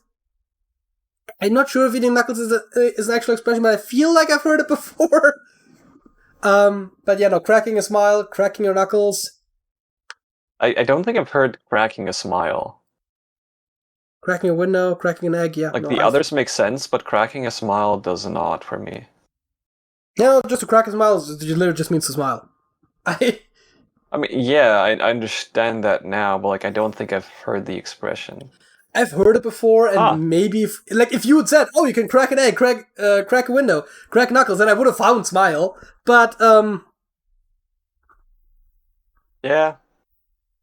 I'm not sure if eating knuckles is an actual expression, but I feel like I've heard it before. But yeah, no, cracking a smile, cracking your knuckles. I don't think I've heard cracking a smile. Cracking a window, cracking an egg, yeah. Like the others make sense, but cracking a smile does not for me. No, just to crack a smile literally just means to smile. I mean, yeah, I understand that now, but like I don't think I've heard the expression. I've heard it before, and maybe if you had said, "Oh, you can crack an egg, crack a window, crack knuckles," then I would have found smile. But yeah,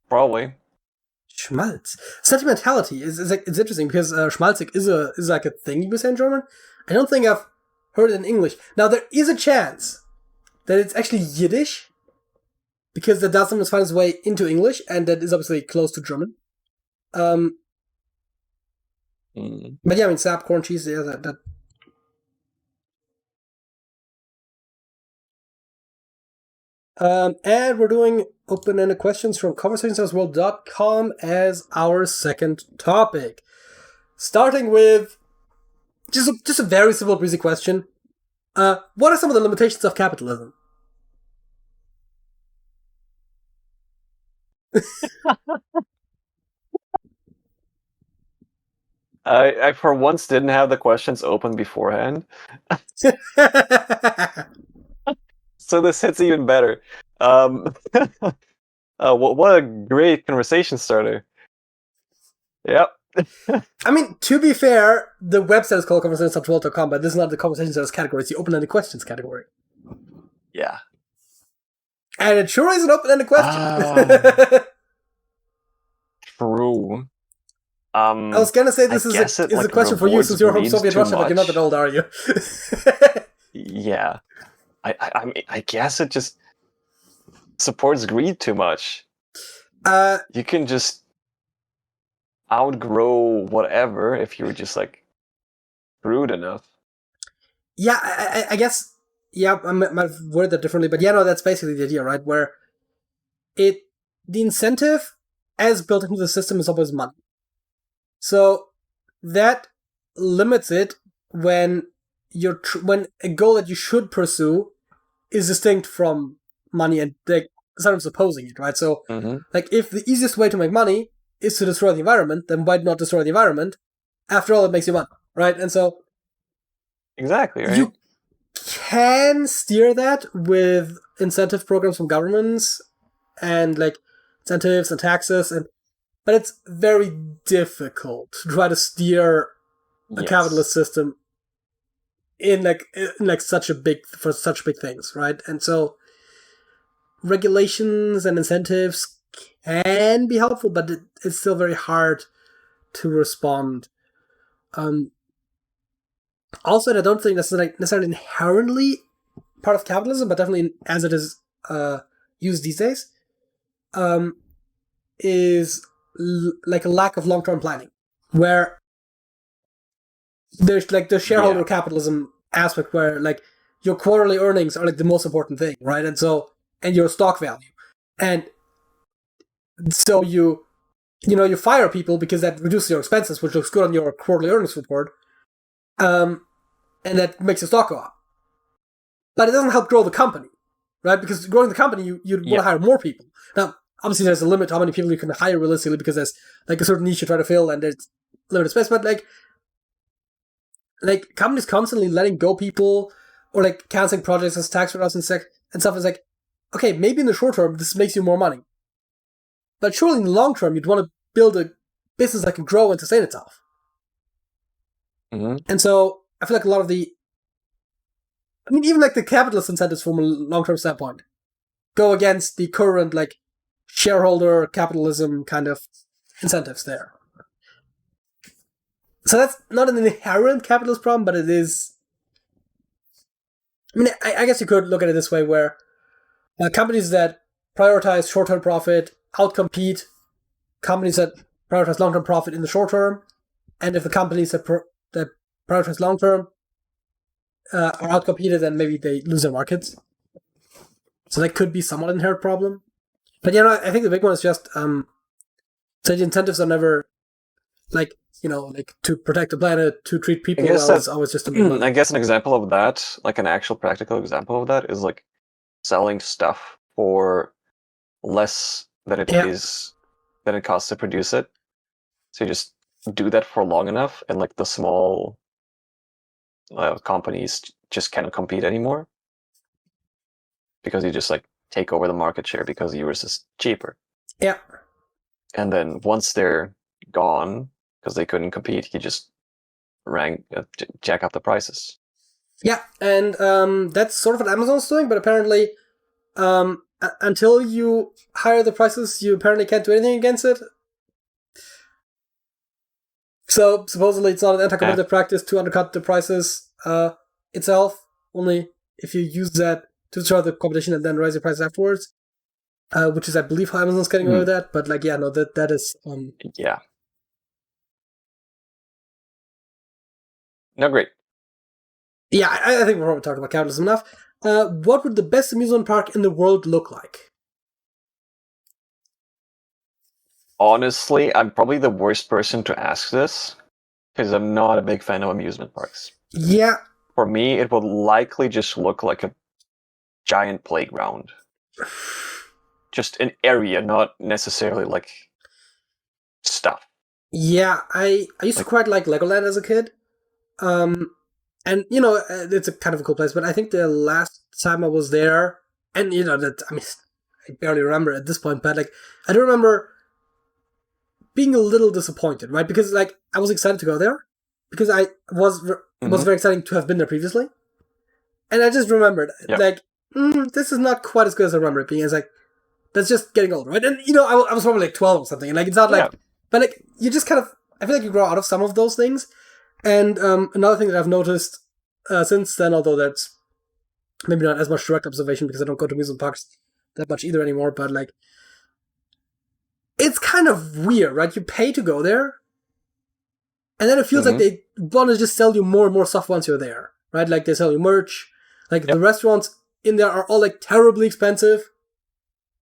probably. Schmaltz. Sentimentality is it's interesting because schmaltzig is like a thing you say in German. I don't think I've heard it in English. Now there is a chance that it's actually Yiddish because that does sometimes find its way into English, and that is obviously close to German. But yeah, I mean, sap, corn, cheese, yeah, that. And we're doing open-ended questions from conversationsworld.com as our second topic. Starting with just a very simple, breezy question. What are some of the limitations of capitalism? I for once didn't have the questions open beforehand. So this hits even better. What a great conversation starter. Yep. I mean, to be fair, the website is called conversationsworld.com, but this is not the conversation status category, it's the open-ended questions category. Yeah. And it sure is an open-ended question. True. I was gonna say this is a question for you since you're from Soviet Russia, but you're not that old, are you? Yeah. I mean, I guess it just supports greed too much. You can just outgrow whatever if you're just like rude enough. Yeah, I guess. Yeah, I might have worded that differently, but yeah, no, that's basically the idea, right? Where the incentive as built into the system is always money. So that limits it when when a goal that you should pursue is distinct from money and like sometimes opposing it, right? So like if the easiest way to make money is to destroy the environment, then why not destroy the environment? After all, it makes you money, right? And so exactly, right? You can steer that with incentive programs from governments and like incentives and taxes, but it's very difficult to try to steer a capitalist system in such big things, right? And so regulations and incentives can be helpful, but it's still very hard to respond. Also, and I don't think that's necessarily inherently part of capitalism, but definitely as it is used these days, is like a lack of long-term planning, where there's like the shareholder capitalism aspect, where like your quarterly earnings are like the most important thing, right? And your stock value, and so you fire people because that reduces your expenses, which looks good on your quarterly earnings report, and that makes your stock go up. But it doesn't help grow the company, right? Because growing the company, you'd want to hire more people. Now, obviously, there's a limit to how many people you can hire realistically, because there's like a certain niche you try to fill, and there's limited space. But like companies constantly letting go people or like canceling projects as tax write-offs and stuff is like, okay, maybe in the short term this makes you more money, but surely in the long term you'd want to build a business that can grow and sustain itself. And so I feel like a lot of even like the capitalist incentives from a long-term standpoint go against the current like shareholder capitalism kind of incentives there. So that's not an inherent capitalist problem, but it is. I guess you could look at it this way, where companies that prioritize short-term profit outcompete companies that prioritize long-term profit in the short term, and if the companies that prioritize long-term are outcompeted, then maybe they lose their markets. So that could be somewhat an inherent problem. But I think the big one is just so the incentives are never like to protect the planet, to treat people well. It's always just I guess an example of that, like an actual practical example of that, is like selling stuff for less than it is than it costs to produce it. So you just do that for long enough, and like the small companies just cannot compete anymore because you just like take over the market share because yours is cheaper. Yeah. And then once they're gone because they couldn't compete, you just jack up the prices. Yeah, and that's sort of what Amazon's doing, but apparently until you higher the prices, you apparently can't do anything against it. So supposedly it's not an anti-competitive practice to undercut the prices itself, only if you use that to destroy the competition and then raise the prices afterwards, which is, I believe, how Amazon's getting away with that. But that is... Yeah. No, great. Yeah, I think we're probably talking about capitalism enough. What would the best amusement park in the world look like? Honestly, I'm probably the worst person to ask this, because I'm not a big fan of amusement parks. Yeah. For me, it would likely just look like a giant playground. Just an area, not necessarily like stuff. Yeah, I used to quite like Legoland as a kid. And it's a kind of a cool place, but I think the last time I was there, and I barely remember at this point, but like I do remember being a little disappointed, right? Because like I was excited to go there because it was very exciting to have been there previously, and I just remembered this is not quite as good as I remember it being. It's like that's just getting old, right? And I was probably like 12 or something, and like it's not like, but like you just kind of, I feel like you grow out of some of those things. And another thing that I've noticed since then, although that's maybe not as much direct observation because I don't go to amusement parks that much either anymore, but like kind of weird, right? You pay to go there, and then it feels like they want to just sell you more and more stuff once you're there, right? Like they sell you merch. Like the restaurants in there are all like terribly expensive,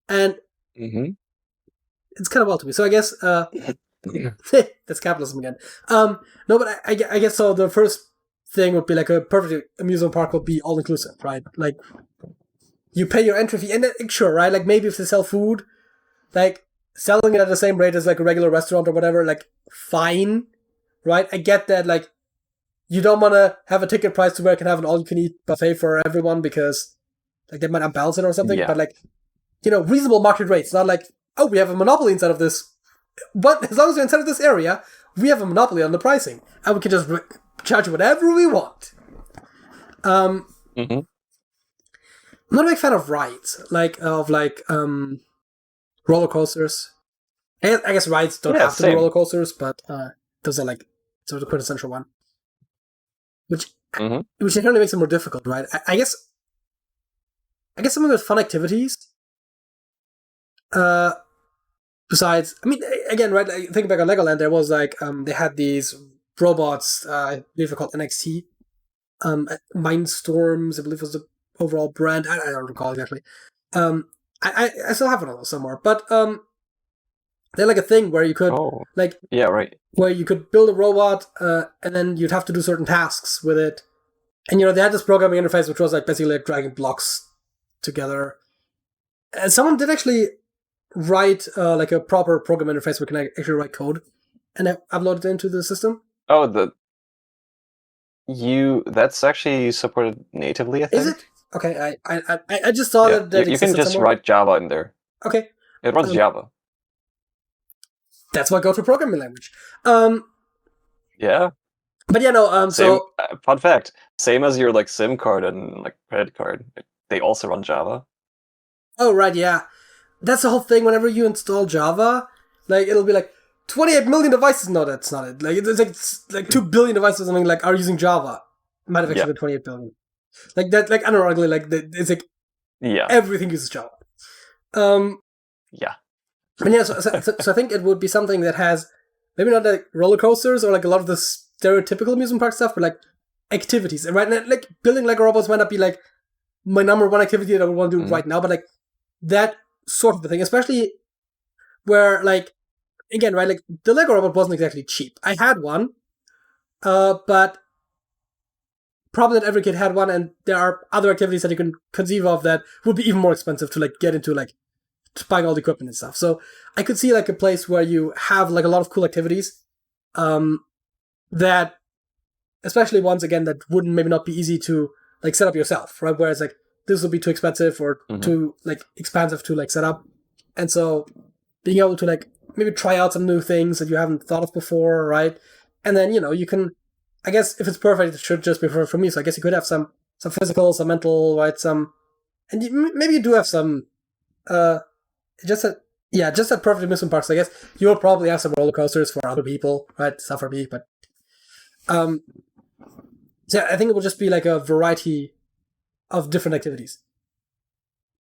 and it's kind of wild to me. So I guess that's capitalism again. No, but I guess so. The first thing would be like a perfect amusement park would be all inclusive, right? Like you pay your entry fee, and then, sure, right? Like maybe if they sell food, like selling it at the same rate as like a regular restaurant or whatever, like fine, right? I get that, like you don't want to have a ticket price to where you can have an all-you-can-eat buffet for everyone because like they might unbalance it or something. But like, reasonable market rates, not like, oh, we have a monopoly inside of this. But as long as we're inside of this area, we have a monopoly on the pricing, and we can just charge whatever we want. I'm not a big fan of rides, roller coasters. I guess rides don't have to be roller coasters, but those are like sort of the quintessential one. Which inherently makes it more difficult, right? I guess something with fun activities. Besides, I mean, again, right? Like, thinking back on Legoland, there was like they had these robots. I believe they're called NXT. Mindstorms, I believe was the overall brand. I don't recall exactly. I still have one of those somewhere, but they're like a thing where you could where you could build a robot and then you'd have to do certain tasks with it, and they had this programming interface which was like basically like dragging blocks together. And someone did actually write like a proper program interface where you can actually write code and upload it into the system. Oh, that's actually supported natively, I think. Is it? Okay, I just saw that you can just write Java in there. Okay. It runs Java. That's my go-to programming language. Yeah. But fun fact, same as your like SIM card and like credit card, they also run Java. Oh right, yeah. That's the whole thing. Whenever you install Java, like it'll be like 28 million devices. No, that's not it. Like it's like 2 billion devices or something like are using Java. It might have actually been 28 billion. Like that, like unironically, like it's like everything uses Java. Yeah. And yeah, so I think it would be something that has maybe not like roller coasters or like a lot of the stereotypical amusement park stuff, but like activities. And right now, like building Lego robots might not be like my number one activity that I would want to do right now, but like that sort of a thing, especially where like again, right, like the Lego robot wasn't exactly cheap. I had one, but probably not every kid had one, and there are other activities that you can conceive of that would be even more expensive to like get into, like buying all the equipment and stuff. So I could see like a place where you have like a lot of cool activities, that, especially ones again that wouldn't maybe not be easy to like set up yourself, right? Whereas like this would be too expensive or too like expansive to like set up, and so being able to like maybe try out some new things that you haven't thought of before, right? And then you can, I guess if it's perfect, it should just be for me. So I guess you could have some physical, some mental, right? And maybe you do have some. Just at perfect amusement parks, I guess you will probably have some roller coasters for other people, right? It's not for me, but so yeah, I think it will just be like a variety of different activities.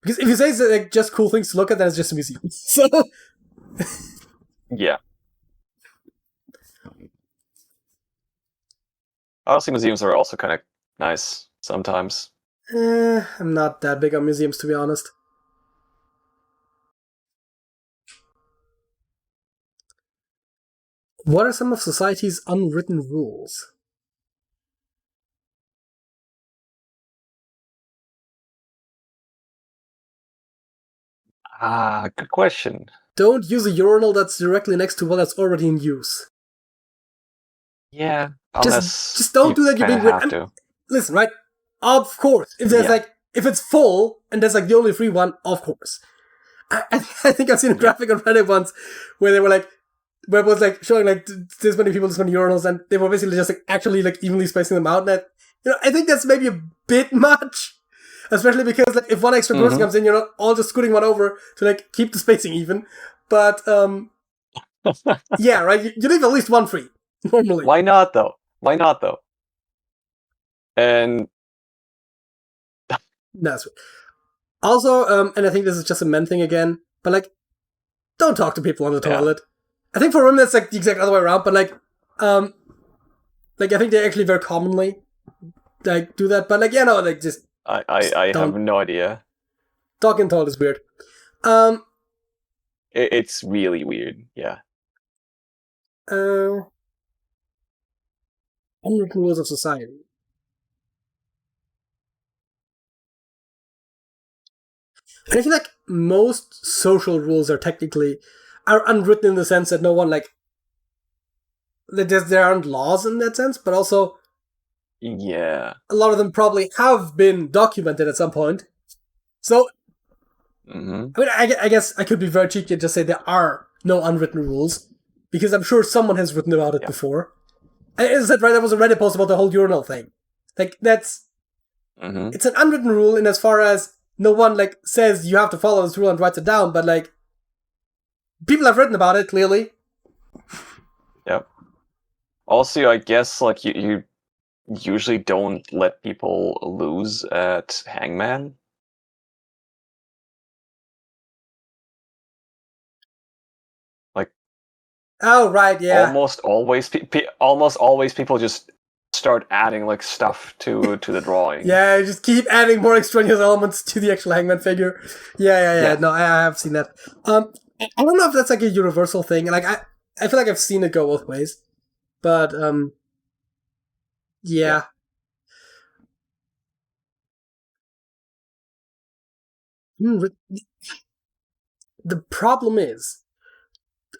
Because if you say it's like just cool things to look at, then it's just a museum. So yeah. Honestly, museums are also kind of nice sometimes. I'm not that big on museums, to be honest. What are some of society's unwritten rules? Good question. Don't use a urinal that's directly next to one that's already in use. Yeah, just don't do that. You're being weird. Listen, right? Of course, if there's if it's full and there's like the only free one, of course. I think I've seen a graphic on Reddit once where they were like, where it was like showing like this many people, this many urinals, and they were basically just like actually like evenly spacing them out. And I think that's maybe a bit much, especially because like if one extra person comes in, you're not all just scooting one over to like keep the spacing even. But yeah, right. You leave at least one free normally. Why not though? And that's also, and I think this is just a men thing again, but like don't talk to people on the toilet. I think for women that's like the exact other way around, but like I think they actually very commonly like do that, but like just I have no idea. Talking toilet is weird. It's really weird. Yeah. Unwritten rules of society. And I feel like most social rules are unwritten in the sense that no one like there aren't laws in that sense, but also a lot of them probably have been documented at some point. So I mean, I guess I could be very cheeky and just say there are no unwritten rules because I'm sure someone has written about it before. Is that right? There was a Reddit post about the whole urinal thing. Like that's it's an unwritten rule in as far as no one like says you have to follow this rule and writes it down, but like people have written about it clearly. Yep. Also, I guess like you usually don't let people lose at Hangman. Like. Oh right, yeah. Almost always people just start adding like stuff to the drawing. Yeah, just keep adding more extraneous elements to the actual Hangman figure. Yeah. No, I have seen that. I don't know if that's like a universal thing. Like I feel like I've seen it go both ways, but yeah. The problem is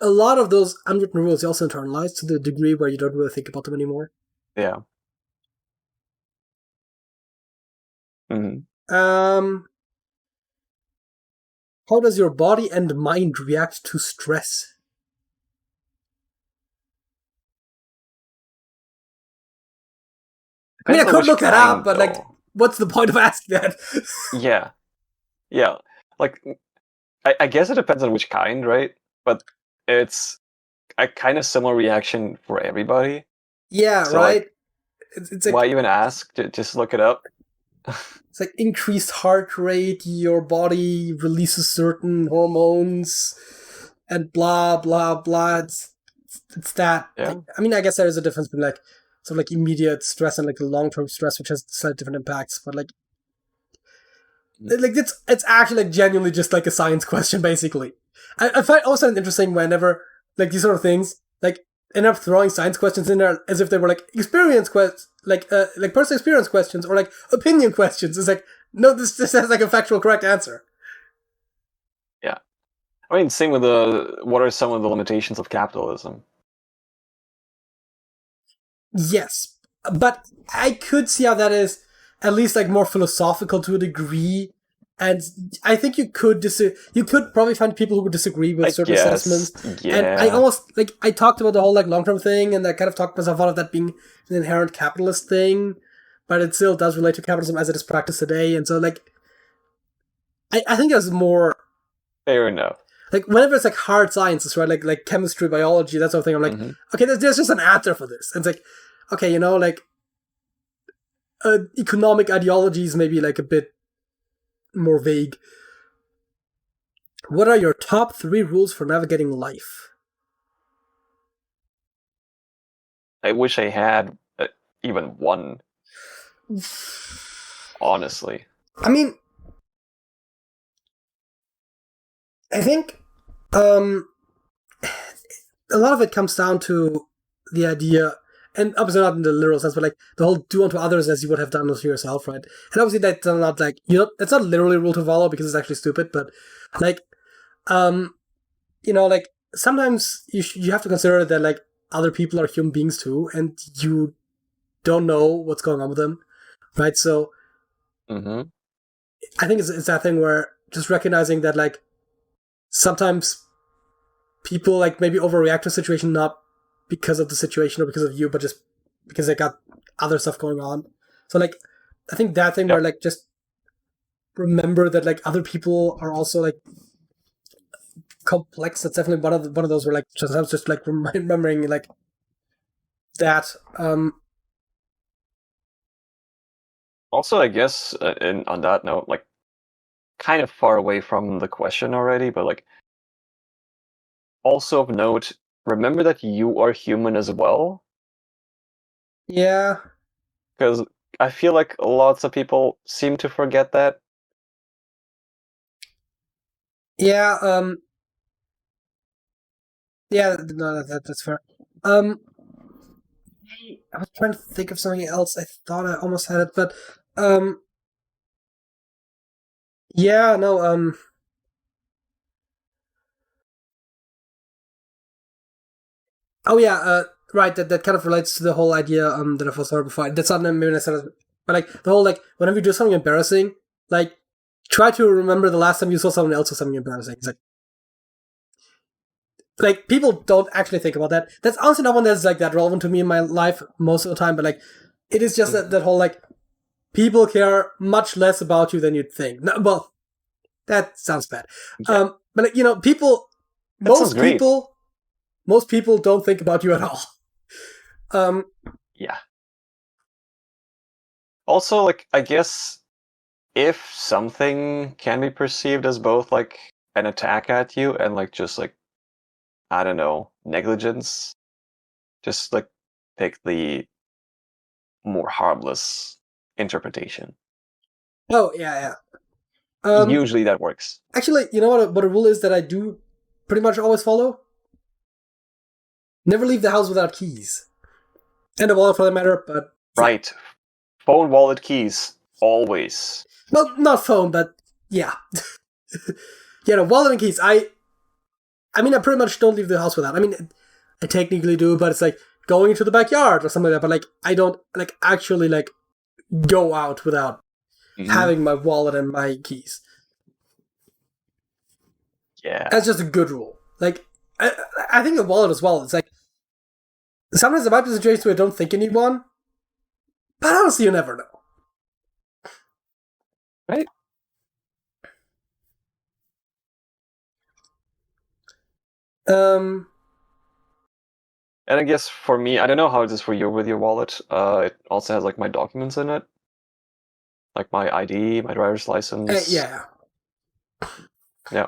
a lot of those unwritten rules you also internalize to the degree where you don't really think about them anymore. Yeah. How does your body and mind react to stress? I mean, I could look that up, but like, what's the point of asking that? Yeah. Like, I guess it depends on which kind, right? But it's a kind of similar reaction for everybody. Yeah, so right. Like, it's like, why even ask? Just look it up. It's like increased heart rate. Your body releases certain hormones, and blah blah blah. It's that. Yeah. Like, I mean, I guess there is a difference between like sort of like immediate stress and like the long-term stress, which has slightly different impacts. But like it's actually like genuinely just like a science question, basically. I find also interesting whenever like these sort of things like end up throwing science questions in there as if they were like experience like personal experience questions or like opinion questions. It's like no, this has like a factual correct answer. Yeah, I mean, same with what are some of the limitations of capitalism? Yes, but I could see how that is at least like more philosophical to a degree, and I think you could probably find people who would disagree with certain assessments. Yeah. And I almost like I talked about the whole like long-term thing, and I kind of talked myself out of that being an inherent capitalist thing, but it still does relate to capitalism as it is practiced today. And so like I think there's more fair enough. Like whenever it's like hard sciences, right? Like chemistry, biology, that sort of thing. I'm like, okay, there's just an answer for this. And it's like, okay, like economic ideologies maybe like a bit more vague. What are your top 3 rules for navigating life? I wish I had even one. Honestly. I mean, I think a lot of it comes down to the idea, and obviously not in the literal sense, but like the whole do unto others as you would have done unto yourself, right? And obviously that's not like, that's not literally a rule to follow because it's actually stupid, but like, like sometimes you have to consider that like other people are human beings too, and you don't know what's going on with them, right? So I think it's that thing where just recognizing that like sometimes people like maybe overreact to a situation not because of the situation or because of you, but just because they got other stuff going on. So like I think that thing where like just remember that like other people are also like complex. That's definitely one of those where like sometimes just like remembering like that. Also, I guess on that note, like kind of far away from the question already, but like also of note, remember that you are human as well. Yeah. Because I feel like lots of people seem to forget that. Yeah. Yeah. No, that's fair. I was trying to think of something else. I thought I almost had it, but yeah, no, oh yeah, right. That kind of relates to the whole idea that I've also heard before. That's not maybe necessarily, but like the whole like whenever you do something embarrassing, like try to remember the last time you saw someone else do something embarrassing. It's like people don't actually think about that. That's honestly not one that's like that relevant to me in my life most of the time, but like it is just that whole like people care much less about you than you'd think. No, well, that sounds bad. Yeah. But like, you know, people, That sounds great. most people don't think about you at all. Yeah. Also, like, I guess if something can be perceived as both like an attack at you and like just like, I don't know, negligence, just like pick the more harmless interpretation. Oh yeah. Usually that works. Actually, you know what a rule is that I do pretty much always follow? Never leave the house without keys. And a wallet for that matter, but Right. Phone, wallet, keys, always. well, not phone, but yeah. Yeah, no, wallet and keys. I mean, I pretty much don't leave the house without. I mean, I technically do, but it's like going into the backyard or something like that. But like, I don't like actually like go out without having my wallet and my keys. Yeah. That's just a good rule. Like, I think the wallet as well. It's like sometimes there might be situations where I don't think you need one, but honestly, you never know. Right. Um. And I guess for me, I don't know how it is for you with your wallet. It also has like my documents in it, like my ID, my driver's license. Yeah. Yeah.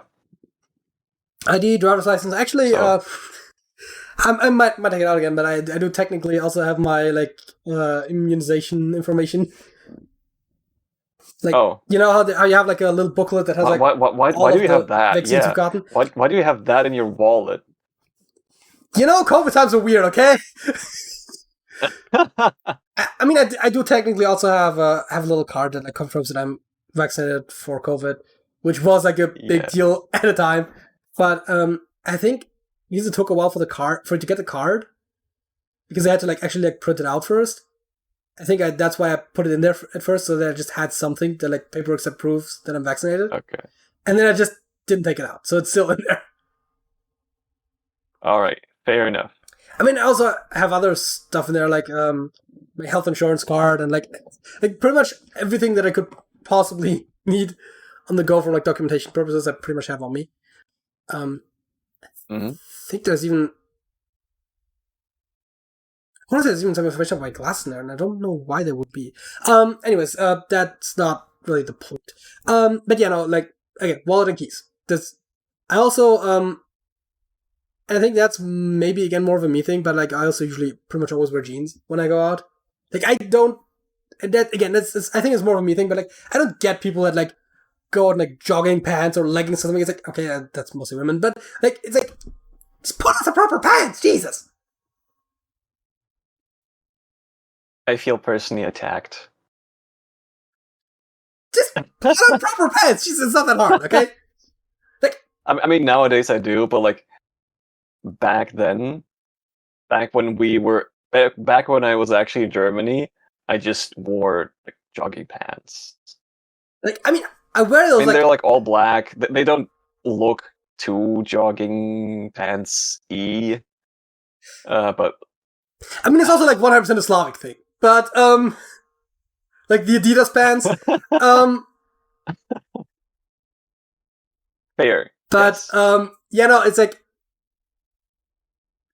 ID, driver's license. Actually, So. I might take it out again, but I do technically also have my like immunization information. Like, you know how you have like a little booklet that has like why do you have that? vaccines you've gotten? Why do you have that in your wallet? You know, COVID times are weird. Okay. I mean, I do technically also have a little card that like confirms that I'm vaccinated for COVID, which was like a big deal at the time. But I think it took a while for it to get the card because I had to like actually like print it out first. I think that's why I put it in there at first, so that I just had something that like paperwork that proves that I'm vaccinated. Okay. And then I just didn't take it out, so it's still in there. All right, fair enough. I mean, I also have other stuff in there, like my health insurance card and like pretty much everything that I could possibly need on the go for like documentation purposes. I pretty much have on me. I think there's even. I want to say there's even some information about my glasses in there, and I don't know why they would be. Anyways, that's not really the point. But yeah, no, like again, wallet and keys. I also and I think that's maybe again more of a me thing, but like I also usually pretty much always wear jeans when I go out. Like I don't. And that again, I think it's more of a me thing, but like I don't get people that like go out in like jogging pants or leggings or something. It's like okay, that's mostly women, but like it's like just put on some proper pants, Jesus. I feel personally attacked. Just put on proper pants. Jesus, it's not that hard, okay? Like, I mean, nowadays I do, but like back then, back when I was actually in Germany, I just wore like jogging pants. Like, I mean, I wear those. They're like all black. They don't look too jogging pants-y. But I mean, it's also like 100% a Slavic thing. But like the Adidas pants. Fair. But yes. Yeah, no, it's like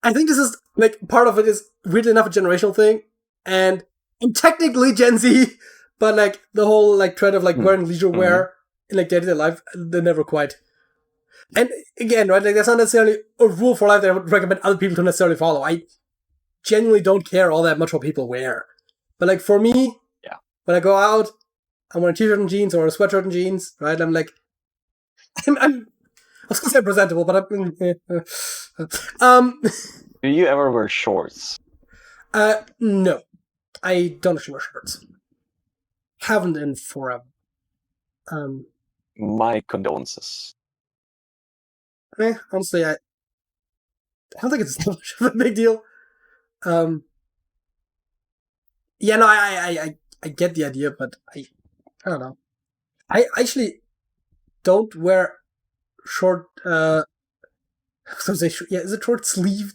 I think this is like part of it is weirdly enough a generational thing, and I'm technically Gen Z, but like the whole like trend of like wearing leisure wear in like day-to-day life, they never quite And again, right, like that's not necessarily a rule for life that I would recommend other people to necessarily follow. I genuinely don't care all that much what people wear. But like for me, when I go out, I'm wearing a t-shirt and jeans or a sweatshirt and jeans, right? I'm like, I was gonna say presentable, but Do you ever wear shorts? No. I don't actually wear shirts. Haven't in forever. My condolences. Honestly, I don't think it's that much of a big deal. Yeah, no, I get the idea, but I don't know. I actually don't wear short, is it short sleeve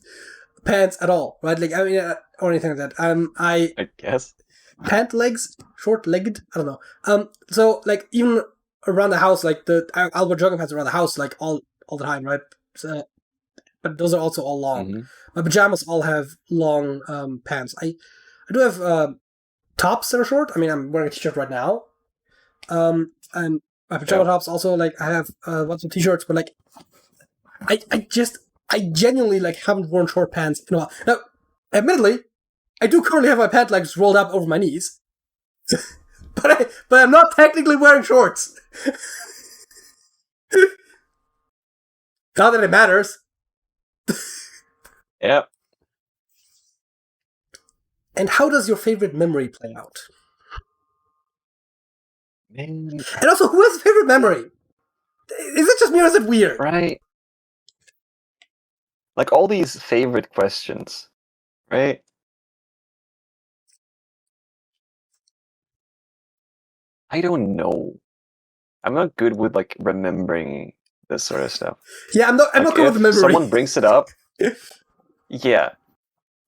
pants at all, right? Like, I mean, or anything like that. I guess. Pant legs, short legged, I don't know. So like even around the house, like I'll wear jogging pants around the house, like all the time, right? So, but those are also all long. Mm-hmm. My pajamas all have long pants. I do have tops that are short. I mean, I'm wearing a t-shirt right now. And my pajama tops also, like, I have lots of t-shirts, but like, I genuinely like haven't worn short pants in a while. Now, admittedly, I do currently have my pant legs rolled up over my knees, but I'm not technically wearing shorts. Not that it matters. Yep. And how does your favorite memory play out? Man. And also, who has a favorite memory? Is it just me or is it weird? Right. Like all these favorite questions, right? I don't know. I'm not good with like remembering this sort of stuff. Yeah, I'm not good with the memory. If someone brings it up, yeah.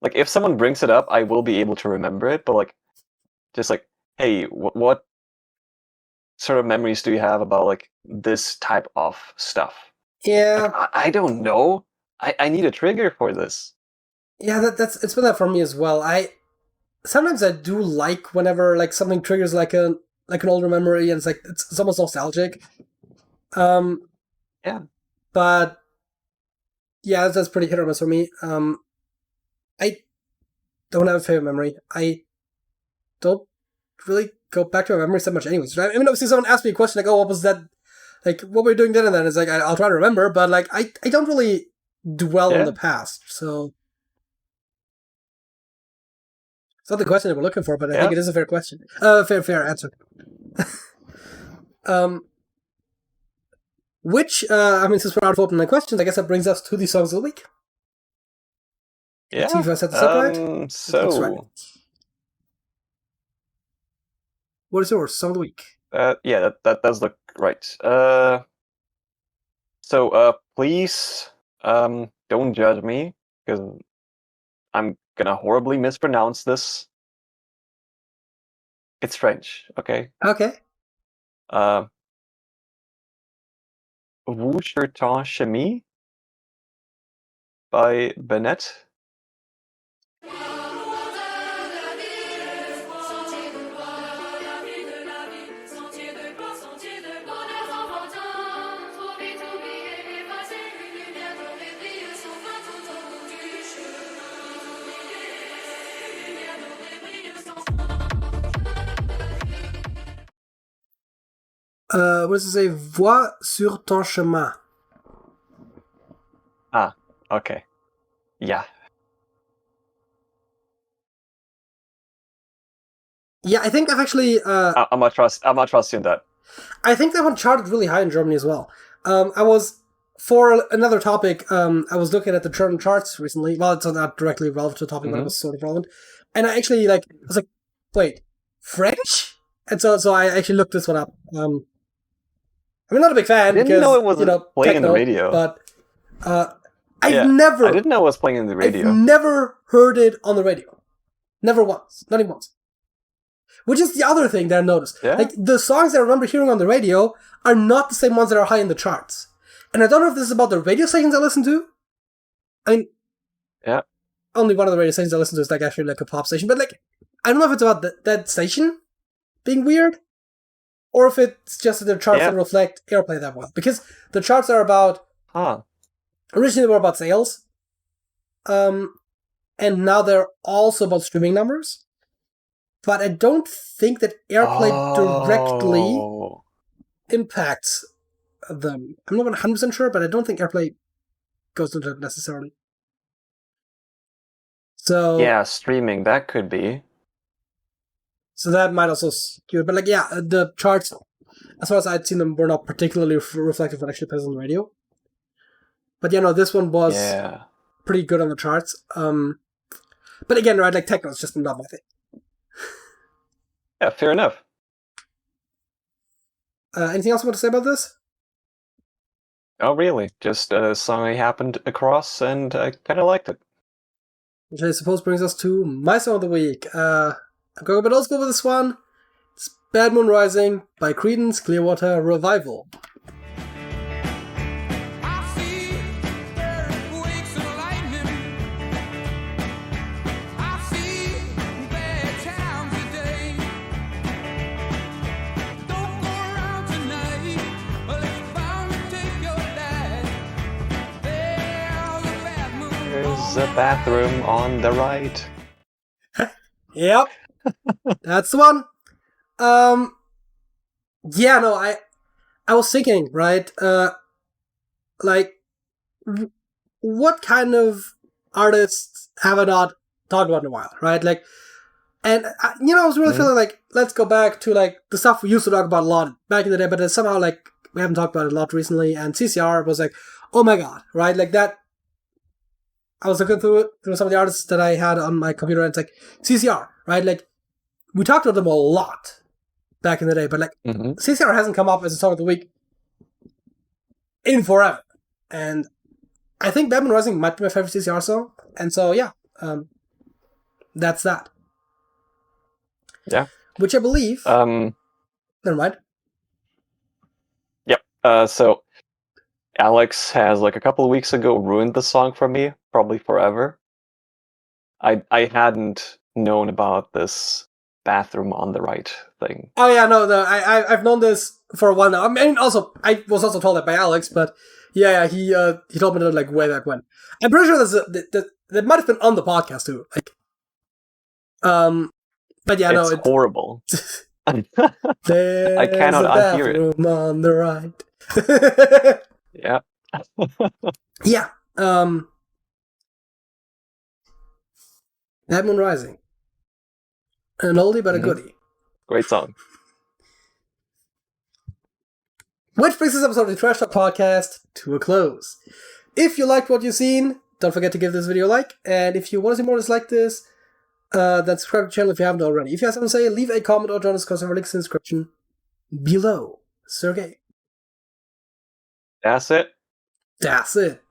Like if someone brings it up, I will be able to remember it. But like, just like, hey, what sort of memories do you have about like this type of stuff? Yeah, like, I don't know. I need a trigger for this. Yeah, it's been that for me as well. Sometimes I do like whenever like something triggers like an older memory and it's like it's almost nostalgic. Yeah. But yeah, that's pretty hit or miss for me. I don't have a favorite memory. I don't really go back to my memories that much anyways. I mean, obviously someone asked me a question like, oh, what was that? Like, what were you doing then and then? It's like, I'll try to remember, but like, I don't really dwell on the past, so... It's not the question that we're looking for, but I think it is a fair question. Fair answer. Since we're out of open questions, I guess that brings us to the songs of the week. Yeah. Let's see if I set this up right. So... What is yours? Song of the week? That does look right. Please, don't judge me, because I'm gonna horribly mispronounce this. It's French, okay? Okay. Vous cherchez chemise by Bennett. What does it say? Vois sur ton chemin. Ah, okay. Yeah. Yeah, I think I've actually... I'm not trusting that. I think that one charted really high in Germany as well. For another topic, I was looking at the German charts recently. Well, it's not directly relevant to the topic, but it was sort of relevant. And I actually, I was like, wait, French? And so I actually looked this one up. I'm not a big fan. I didn't know it was playing techno, in the radio. But I didn't know it was playing in the radio. I've never heard it on the radio. Never once. Not even once. Which is the other thing that I noticed. Yeah. Like, the songs that I remember hearing on the radio are not the same ones that are high in the charts. And I don't know if this is about the radio stations I listen to. I mean... Yeah. Only one of the radio stations I listen to is actually a pop station. But I don't know if it's about that station being weird, or if it's just that the charts that reflect airplay that well. Because the charts are about... Originally they were about sales. And now they're also about streaming numbers. But I don't think that airplay directly impacts them. I'm not 100% sure, but I don't think airplay goes into it necessarily. So yeah, streaming, that could be. So that might also skew it. But like, yeah, the charts, as far as I'd seen them, were not particularly reflective of what actually plays on the radio. But yeah, no, this one was pretty good on the charts. But again, right, like techno is just not my thing. Yeah, fair enough. Anything else you want to say about this? Oh, really? Just a song I happened across, and I kind of liked it. Which I suppose brings us to my song of the week. I'm going a bit old school with this one. It's Bad Moon Rising by Creedence Clearwater Revival. There's a bathroom on the right. Yep. That's the one. Yeah, no, I was thinking, right, like, what kind of artists have I not talked about in a while, right? Like, and, I was really feeling like, let's go back to, like, the stuff we used to talk about a lot back in the day, but then somehow, like, we haven't talked about it a lot recently, and CCR was like, oh my god, right? Like, that, I was looking through some of the artists that I had on my computer, and it's like, CCR, right? Like, we talked about them a lot back in the day, but like, CCR hasn't come up as a song of the week in forever. And I think Bad Moon Rising might be my favorite CCR song. And so, yeah, that's that. Yeah. Which I believe... Never mind. Yep. So, Alex has, like, a couple of weeks ago ruined the song for me, probably forever. I hadn't known about this bathroom on the right thing. Oh yeah, no, I've known this for a while now. I mean, also, I was also told that by Alex, but yeah, he told me that like way back when. I'm pretty sure that might have been on the podcast too. Like, but yeah, it's horrible. I cannot unhear it. On the right. Yeah. Yeah. Bad Moon Rising. An oldie but a goodie. Great song. Which brings this episode of the Trash Talk Podcast to a close. If you liked what you've seen, don't forget to give this video a like. And if you want to see more just like this, then subscribe to the channel if you haven't already. If you have something to say, leave a comment or join us because of our links in the description below. Sergej. That's it. That's it.